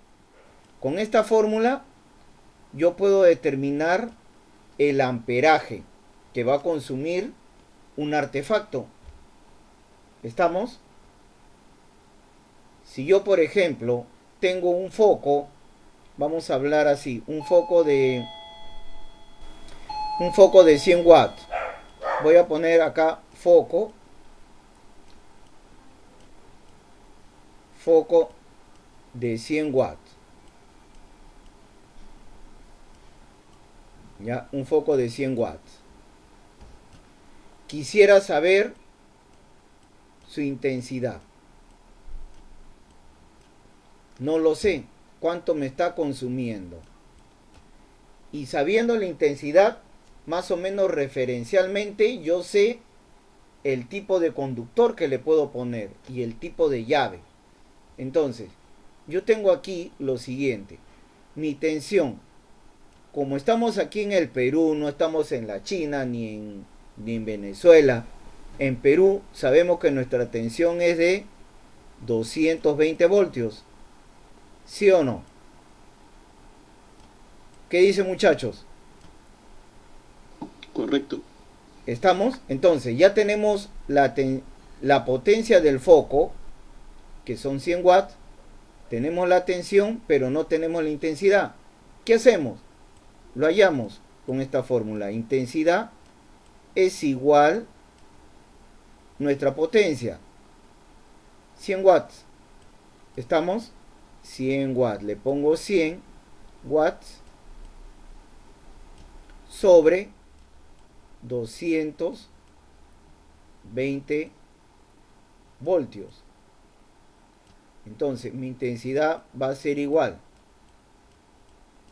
Con esta fórmula yo puedo determinar el amperaje que va a consumir un artefacto. ¿Estamos? Si yo, por ejemplo, tengo un foco, vamos a hablar así, un foco de 100 watts. Voy a poner acá foco de 100 watts. Ya, un foco de 100 watts. Quisiera saber su intensidad. No lo sé. ¿Cuánto me está consumiendo? Y sabiendo la intensidad, más o menos referencialmente, yo sé el tipo de conductor que le puedo poner y el tipo de llave. Entonces, yo tengo aquí lo siguiente. Mi tensión, como estamos aquí en el Perú, no estamos en la China ni en Venezuela. En Perú sabemos que nuestra tensión es de 220 voltios. ¿Sí o no? ¿Qué dicen, muchachos? Correcto. ¿Estamos? Entonces, ya tenemos la potencia del foco, que son 100 watts. Tenemos la tensión, pero no tenemos la intensidad. ¿Qué hacemos? Lo hallamos con esta fórmula. Intensidad es igual nuestra potencia. 100 watts. ¿Estamos? 100 watts. Le pongo 100 watts sobre 220 voltios. Entonces mi intensidad va a ser igual.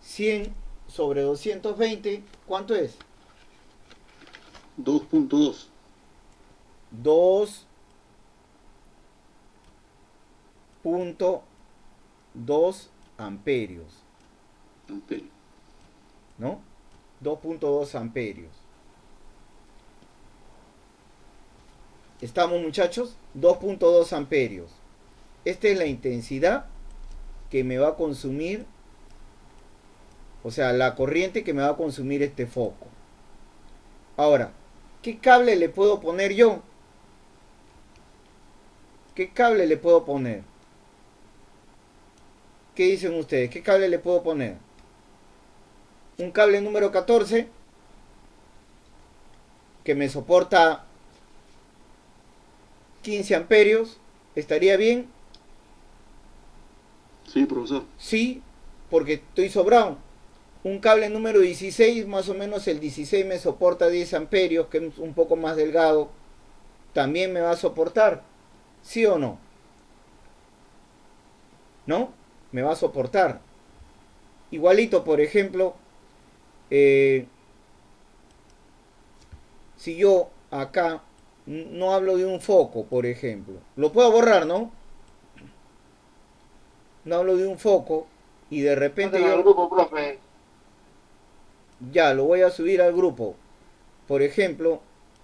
100 sobre 220, ¿cuánto es? 2.2. 2.2 amperios. ¿No? 2.2 amperios. ¿Estamos, muchachos? 2.2 amperios. Esta es la intensidad que me va a consumir, o sea, la corriente que me va a consumir este foco. Ahora, ¿qué cable le puedo poner yo? ¿Qué cable le puedo poner? ¿Qué dicen ustedes? ¿Qué cable le puedo poner? Un cable número 14 que me soporta 15 amperios. ¿Estaría bien? Sí, profesor. Sí, porque estoy sobrado. Un cable número 16, más o menos el 16 me soporta 10 amperios, que es un poco más delgado. También me va a soportar. ¿Sí o no? ¿No? Me va a soportar. Igualito, por ejemplo, si yo acá no hablo de un foco, por ejemplo, lo puedo borrar, ¿no? No hablo de un foco y de repente yo... grupo, profe. Ya, lo voy a subir al grupo. Por ejemplo,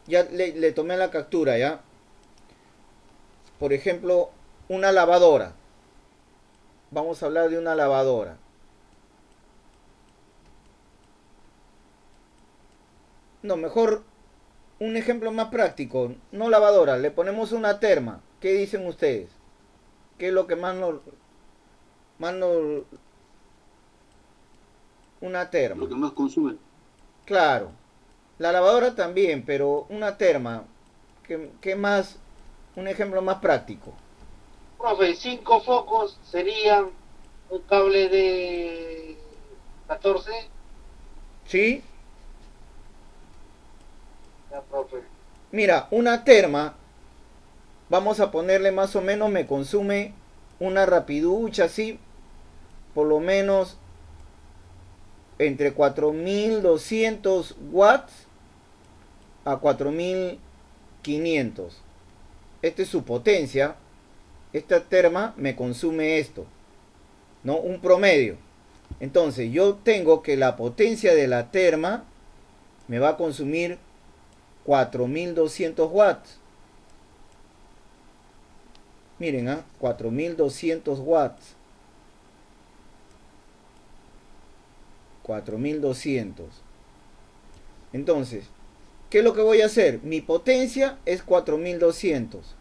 ya le tomé la captura, ¿ya? Por ejemplo, una lavadora. Vamos a hablar de una lavadora. No, mejor un ejemplo más práctico. No lavadora, le ponemos una terma. ¿Qué dicen ustedes? ¿Qué es lo que más nos... Una terma. Lo que más consume. Claro. La lavadora también, pero una terma. ¿Qué más Un ejemplo más práctico. Profe, 5 focos serían un cable de 14. ¿Sí? Ya, profe. Mira, una terma, vamos a ponerle más o menos, me consume una rapiducha así, por lo menos entre 4200 watts a 4500. Esta es su potencia. Esta terma me consume esto, ¿no? Un promedio. Entonces yo tengo que la potencia de la terma me va a consumir 4200 watts. Miren, 4200 watts. 4200. Entonces, ¿qué es lo que voy a hacer? Mi potencia es 4200.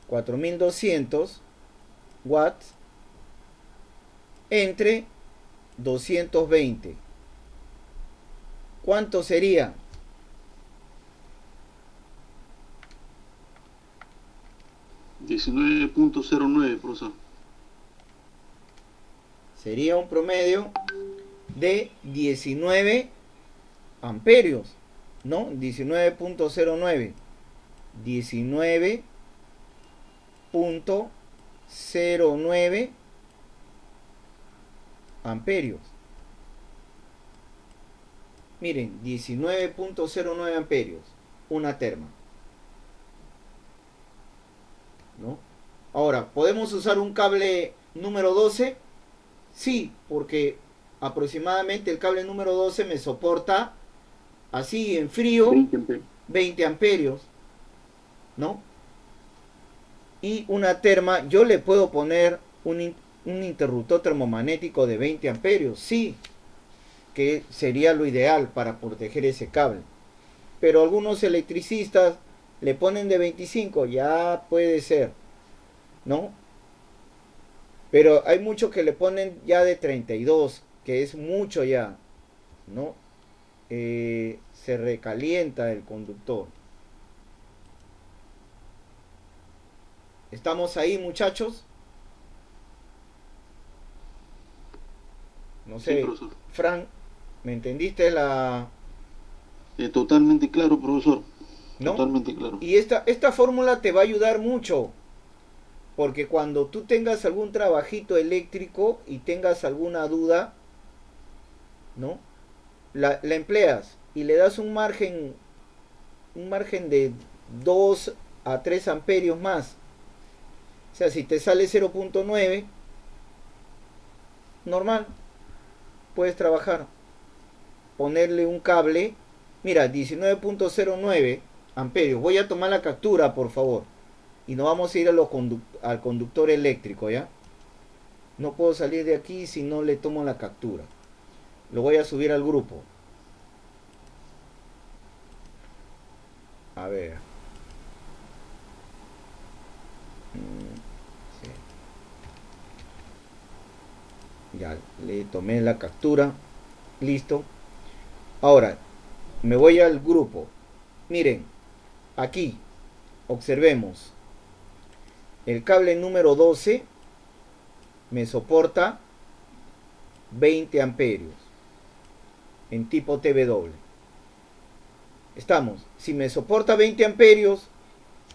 $4,200 watts entre 220. ¿Cuánto sería? $19.09, profesor. Sería un promedio de 19 amperios, ¿no? 19.09. 19.09 amperios. Miren, 19.09 amperios, una terma, ¿no? Ahora, ¿podemos usar un cable número 12? Sí, porque aproximadamente el cable número 12 me soporta, así en frío, 20 amperios, ¿no? Y una terma, yo le puedo poner un interruptor termomagnético de 20 amperios, sí, que sería lo ideal para proteger ese cable. Pero algunos electricistas le ponen de 25, ya puede ser, ¿no? Pero hay muchos que le ponen ya de 32, que es mucho ya, ¿no? Se recalienta el conductor. ¿Estamos ahí, muchachos? No sé, Sí, Frank, ¿me entendiste la...? Totalmente claro, profesor. ¿No? Totalmente claro. Y esta fórmula te va a ayudar mucho, porque cuando tú tengas algún trabajito eléctrico y tengas alguna duda, ¿no? La empleas y le das un margen de 2 a 3 amperios más. O sea, si te sale 0.9, normal, puedes trabajar. Ponerle un cable, mira, 19.09 amperios. Voy a tomar la captura, por favor. Y nos vamos a ir al conductor eléctrico, ¿ya? No puedo salir de aquí si no le tomo la captura. Lo voy a subir al grupo. A ver. Sí. Ya le tomé la captura. Listo. Ahora, me voy al grupo. Miren, aquí, observemos. El cable número 12 me soporta 20 amperios en tipo TW. Estamos. Si me soporta 20 amperios,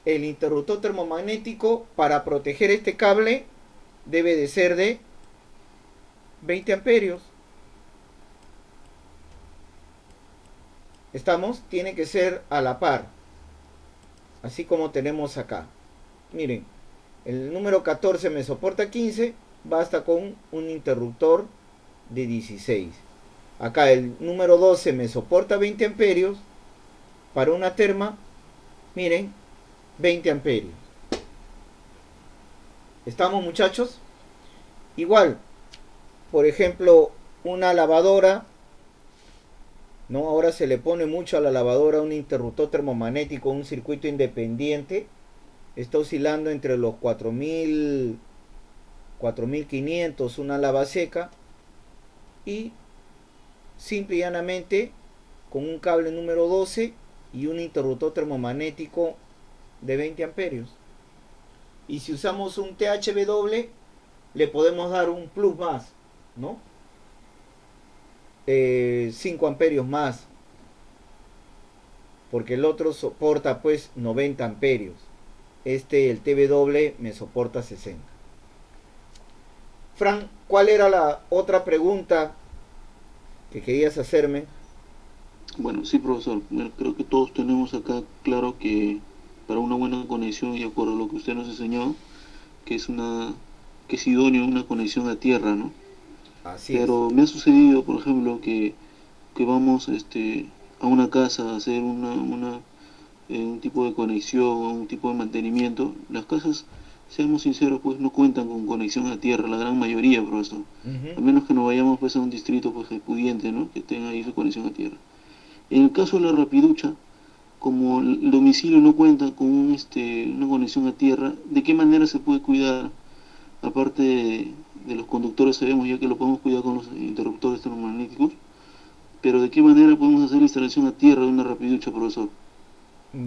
el interruptor termomagnético para proteger este cable debe de ser de 20 amperios. Estamos. Tiene que ser a la par. Así como tenemos acá. Miren. El número 14 me soporta 15, basta con un interruptor de 16. Acá el número 12 me soporta 20 amperios, para una terma, miren, 20 amperios. ¿Estamos, muchachos? Igual, por ejemplo, una lavadora, ¿no? Ahora se le pone mucho a la lavadora un interruptor termomagnético, un circuito independiente. Está oscilando entre los 4000, 4500, una lava seca. Y simple y llanamente con un cable número 12 y un interruptor termomagnético de 20 amperios. Y si usamos un THW, le podemos dar un plus más, ¿no? 5 amperios más, porque el otro soporta pues 90 amperios. El TW me soporta 60. Fran, ¿cuál era la otra pregunta que querías hacerme? Bueno, sí, profesor. Creo que todos tenemos acá claro que para una buena conexión, y de acuerdo a lo que usted nos enseñó, que es idóneo una conexión a tierra, ¿no? Así Pero es. me ha sucedido, por ejemplo, que vamos a una casa a hacer un tipo de conexión, un tipo de mantenimiento. Las casas, seamos sinceros, pues no cuentan con conexión a tierra, la gran mayoría, profesor. A menos que nos vayamos pues a un distrito pues pudiente, ¿no? Que tenga ahí su conexión a tierra. En el caso de la rapiducha, como el domicilio no cuenta con una conexión a tierra, ¿de qué manera se puede cuidar? Aparte de los conductores, sabemos ya que lo podemos cuidar con los interruptores termomagnéticos, pero ¿de qué manera podemos hacer la instalación a tierra de una rapiducha, profesor?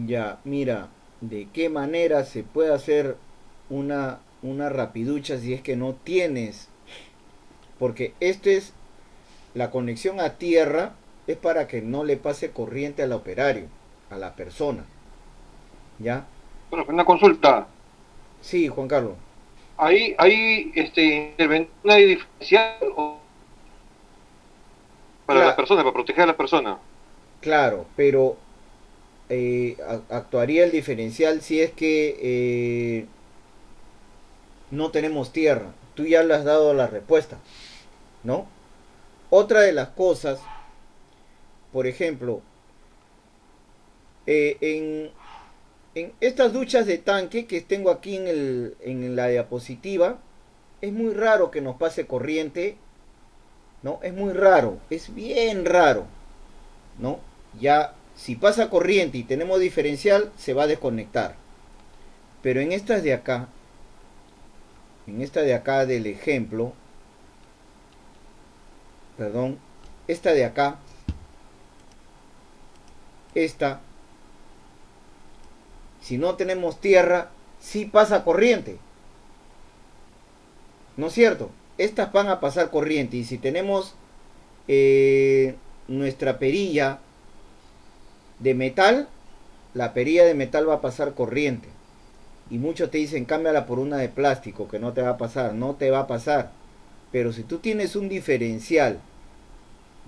Ya, mira, ¿de qué manera se puede hacer una rapiducha si es que no tienes? Porque la conexión a tierra es para que no le pase corriente al operario, a la persona. ¿Ya? Bueno, una consulta. Sí, Juan Carlos. ¿Hay intervención diferencial para la persona, para proteger a la persona? Claro, pero actuaría el diferencial si es que no tenemos tierra. Tú ya le has dado la respuesta, ¿no? Otra de las cosas, por ejemplo, en estas duchas de tanque que tengo aquí en la diapositiva, es muy raro que nos pase corriente, ¿no? Es muy raro, es bien raro, ¿no? Ya, si pasa corriente y tenemos diferencial, se va a desconectar. Pero en esta de acá del ejemplo, perdón, esta de acá, si no tenemos tierra, sí pasa corriente, ¿no es cierto? Estas van a pasar corriente, y si tenemos nuestra perilla de metal, la perilla de metal va a pasar corriente. Y muchos te dicen, cámbiala por una de plástico, que no te va a pasar. No te va a pasar. Pero si tú tienes un diferencial,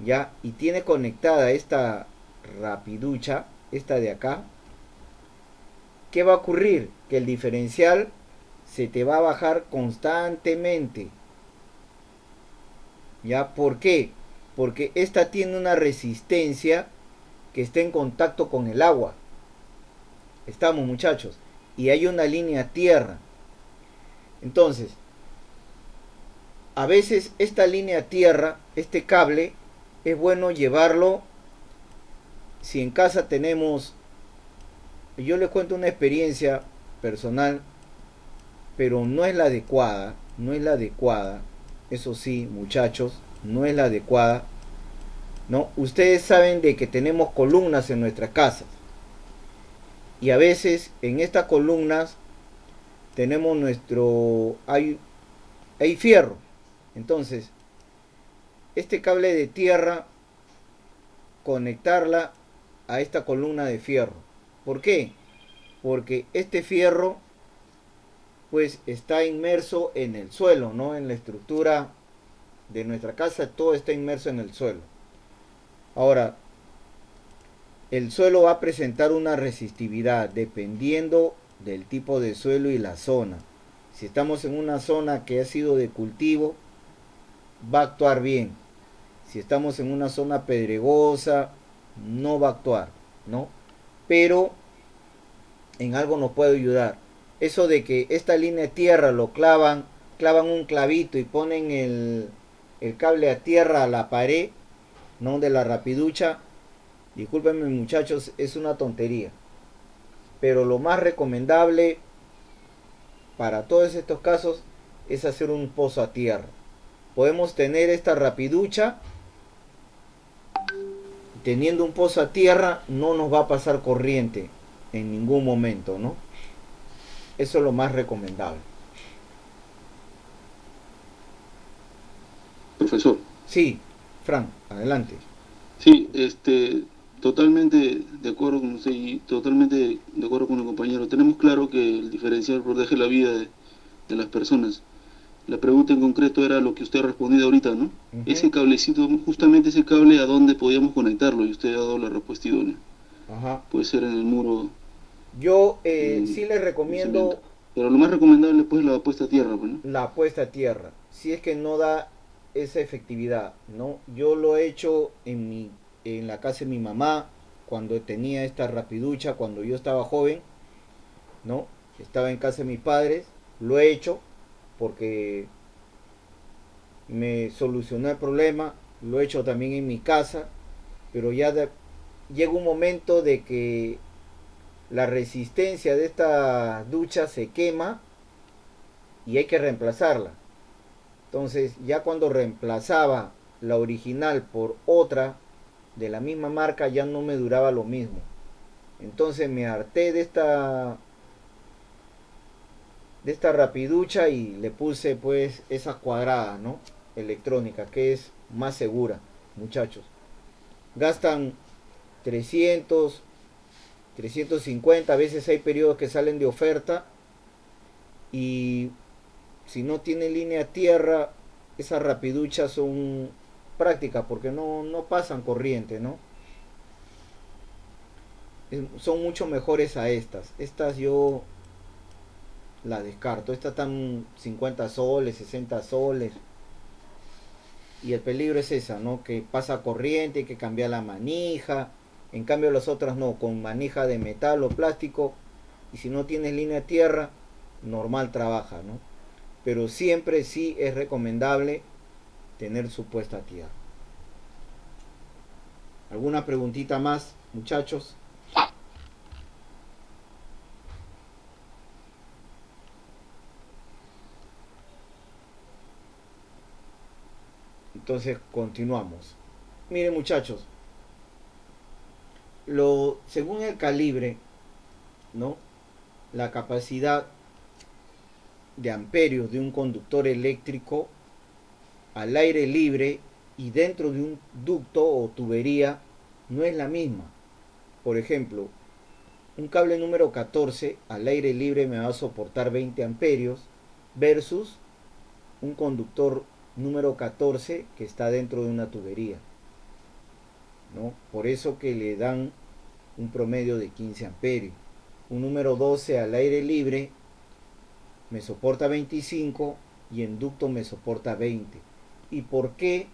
¿ya? Y tienes conectada esta rapiducha, esta de acá, ¿qué va a ocurrir? Que el diferencial se te va a bajar constantemente. ¿Ya? ¿Por qué? Porque esta tiene una resistencia que está en contacto con el agua. Estamos, muchachos. Y hay una línea tierra. Entonces, a veces esta línea tierra, este cable, es bueno llevarlo. Si en casa tenemos, yo les cuento una experiencia personal, pero no es la adecuada, eso sí, muchachos, no es la adecuada, ¿no? Ustedes saben de que tenemos columnas en nuestras casas, y a veces en estas columnas tenemos hay fierro. Entonces, este cable de tierra, conectarla a esta columna de fierro. ¿Por qué? Porque este fierro pues está inmerso en el suelo, ¿no? En la estructura de nuestra casa, todo está inmerso en el suelo. Ahora, el suelo va a presentar una resistividad dependiendo del tipo de suelo y la zona. Si estamos en una zona que ha sido de cultivo, va a actuar bien. Si estamos en una zona pedregosa, no va a actuar, ¿no? Pero en algo nos puede ayudar. Eso de que esta línea de tierra lo clavan un clavito y ponen el cable a tierra a la pared, ¿no? De la rapiducha. Discúlpenme, muchachos, es una tontería. Pero lo más recomendable para todos estos casos es hacer un pozo a tierra. Podemos tener esta rapiducha teniendo un pozo a tierra no nos va a pasar corriente en ningún momento, ¿no? Eso es lo más recomendable. Profesor. Sí, Fran, adelante. Sí, totalmente de acuerdo con usted y totalmente de acuerdo con el compañero. Tenemos claro que el diferencial protege la vida de las personas. La pregunta en concreto era lo que usted ha respondido ahorita, ¿no? Ese cablecito, justamente ese cable, ¿a dónde podíamos conectarlo? Y usted ha dado la respuesta idónea. Puede ser en el muro. Yo sí les recomiendo... Pero lo más recomendable pues la puesta a tierra, pues, ¿no? La puesta a tierra. Si es que no da esa efectividad, ¿no? Yo lo he hecho en la casa de mi mamá, cuando tenía esta rapiducha, cuando yo estaba joven, ¿no? Estaba en casa de mis padres, lo he hecho porque me solucionó el problema, lo he hecho también en mi casa, pero ya llega un momento de que la resistencia de esta ducha se quema y hay que reemplazarla. Entonces ya cuando reemplazaba la original por otra de la misma marca ya no me duraba lo mismo. Entonces me harté de esta rapiducha y le puse pues esa cuadrada, ¿no? Electrónica, que es más segura, muchachos. Gastan 300, 350, a veces hay periodos que salen de oferta y si no tiene línea tierra, esas rapiduchas son prácticas porque no pasan corriente, ¿no? Son mucho mejores a estas. Estas yo las descarto. Estas están 50 soles, 60 soles. Y el peligro es esa, ¿no? Que pasa corriente, hay que cambiar la manija. En cambio las otras no, con manija de metal o plástico. Y si no tienes línea tierra, normal trabaja, ¿no? Pero siempre sí es recomendable tener su puesta a tierra. ¿Alguna preguntita más, muchachos? Entonces continuamos. Miren, muchachos, según el calibre, ¿no? La capacidad de amperios de un conductor eléctrico al aire libre y dentro de un ducto o tubería no es la misma. Por ejemplo, un cable número 14 al aire libre me va a soportar 20 amperios versus un conductor número 14 que está dentro de una tubería, ¿no? Por eso que le dan un promedio de 15 amperios. Un número 12 al aire libre me soporta 25 y en ducto me soporta 20. ¿Y por qué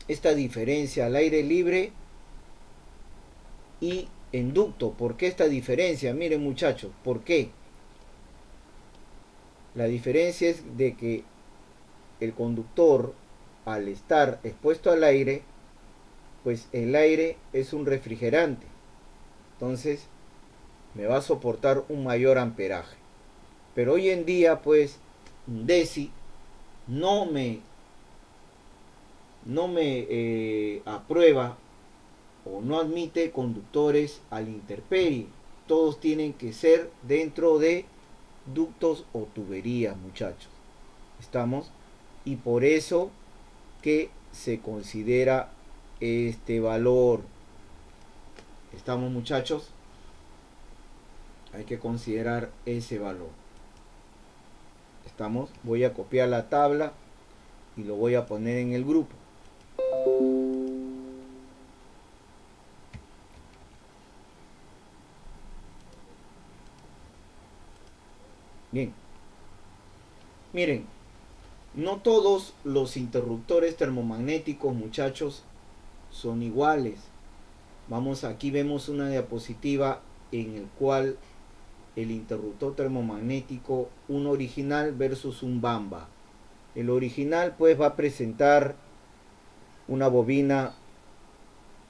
esta diferencia al aire libre y en ducto? ¿Por qué esta diferencia? Miren, muchachos, ¿por qué? La diferencia es de que el conductor, al estar expuesto al aire, pues el aire es un refrigerante. Entonces me va a soportar un mayor amperaje. Pero hoy en día, pues, DESI no me aprueba o no admite conductores al intemperie. Todos tienen que ser dentro de ductos o tuberías, muchachos. ¿Estamos? Y por eso que se considera este valor. ¿Estamos, muchachos? Hay que considerar ese valor. ¿Estamos? Voy a copiar la tabla y lo voy a poner en el grupo. Bien. Miren, no todos los interruptores termomagnéticos, muchachos, son iguales. Aquí vemos una diapositiva en el cual el interruptor termomagnético, un original versus un Bamba. El original pues va a presentar una bobina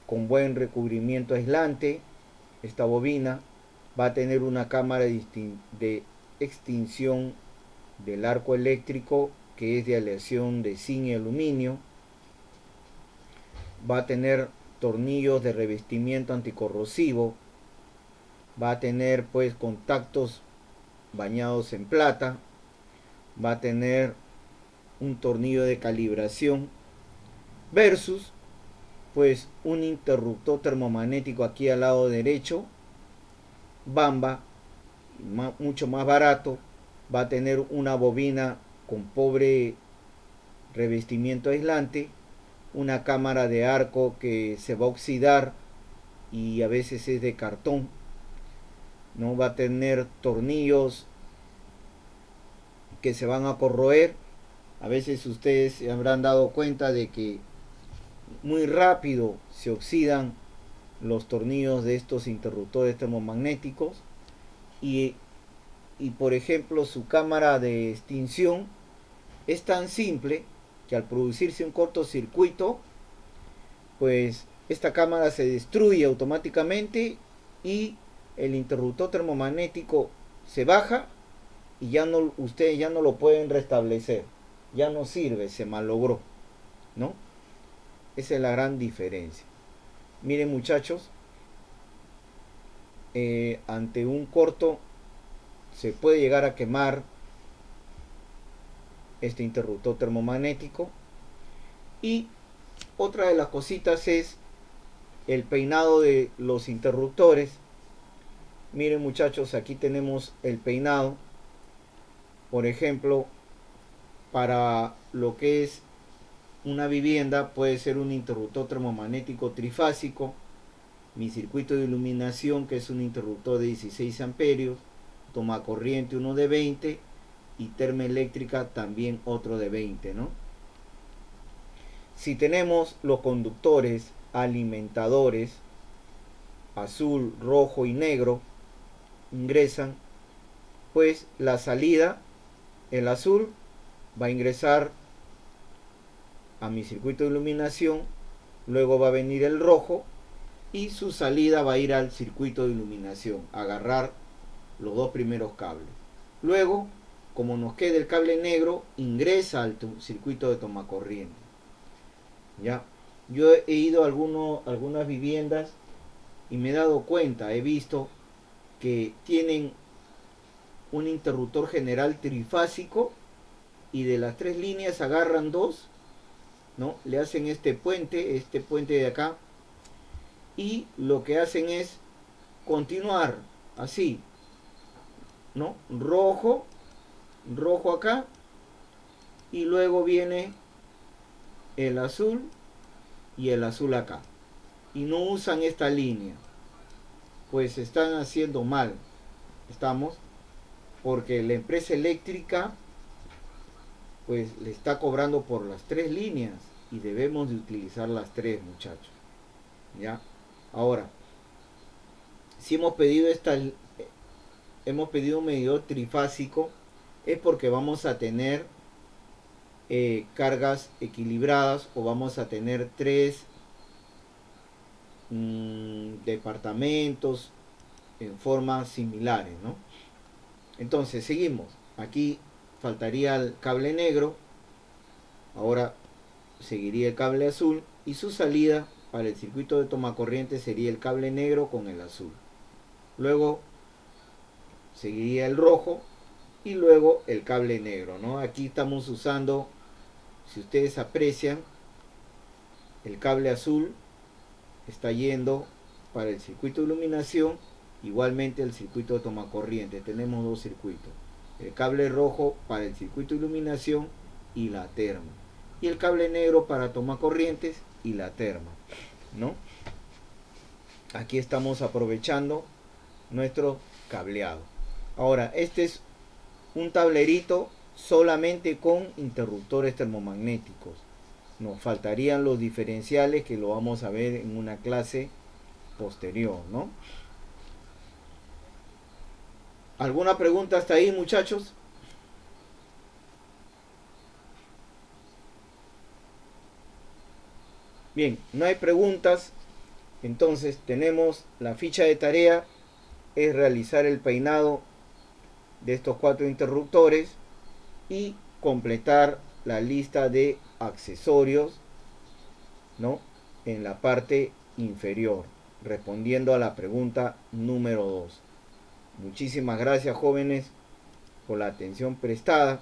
con buen recubrimiento aislante. Esta bobina va a tener una cámara de extinción del arco eléctrico que es de aleación de zinc y aluminio. Va a tener tornillos de revestimiento anticorrosivo, va a tener pues contactos bañados en plata, va a tener un tornillo de calibración versus pues un interruptor termomagnético aquí al lado derecho, Bamba, mucho más barato, va a tener una bobina con pobre revestimiento aislante, una cámara de arco que se va a oxidar y a veces es de cartón, no va a tener tornillos que se van a corroer. A veces ustedes se habrán dado cuenta de que muy rápido se oxidan los tornillos de estos interruptores termomagnéticos y por ejemplo su cámara de extinción es tan simple que al producirse un cortocircuito, pues esta cámara se destruye automáticamente y el interruptor termomagnético se baja y ya no, ustedes ya no lo pueden restablecer, ya no sirve, se malogró, ¿no? Esa es la gran diferencia. Miren muchachos, ante un corto se puede llegar a quemar este interruptor termomagnético. Y otra de las cositas es el peinado de los interruptores. Miren muchachos, aquí tenemos el peinado. Por ejemplo, para lo que es una vivienda puede ser un interruptor termomagnético trifásico, mi circuito de iluminación que es un interruptor de 16 amperios, toma corriente uno de 20 y termoeléctrica también otro de 20, ¿no? Si tenemos los conductores alimentadores azul, rojo y negro ingresan, pues la salida, el azul va a ingresar a mi circuito de iluminación, luego va a venir el rojo y su salida va a ir al circuito de iluminación, agarrar los dos primeros cables. Luego, como nos queda el cable negro, ingresa al circuito de tomacorriente. Ya, yo he ido a algunas viviendas y me he dado cuenta, he visto que tienen un interruptor general trifásico y de las 3 líneas agarran 2, ¿no? Le hacen este puente de acá, y lo que hacen es continuar así, ¿no? Rojo acá, y luego viene el azul y el azul acá, y no usan esta línea, pues están haciendo mal, porque la empresa eléctrica pues le está cobrando por las 3 líneas y debemos de utilizar las 3, muchachos. ¿Ya? Ahora, si hemos pedido un medidor trifásico, es porque vamos a tener cargas equilibradas, o vamos a tener 3 departamentos en formas similares, ¿no? Entonces seguimos. Aquí faltaría el cable negro, ahora seguiría el cable azul, y su salida para el circuito de tomacorriente sería el cable negro con el azul. Luego seguiría el rojo y luego el cable negro, ¿no? Aquí estamos usando, si ustedes aprecian, el cable azul está yendo para el circuito de iluminación, igualmente el circuito de tomacorriente. Tenemos 2 circuitos, el cable rojo para el circuito de iluminación y la terma, y el cable negro para tomacorrientes y la terma, ¿no? Aquí estamos aprovechando nuestro cableado. Ahora, este es un tablerito solamente con interruptores termomagnéticos. Nos faltarían los diferenciales, que lo vamos a ver en una clase posterior, ¿no? ¿Alguna pregunta hasta ahí, muchachos? Bien, no hay preguntas. Entonces tenemos la ficha de tarea, es realizar el peinado de estos 4 interruptores y completar la lista de accesorios, ¿no? En la parte inferior, respondiendo a la pregunta número 2. Muchísimas gracias, jóvenes, por la atención prestada.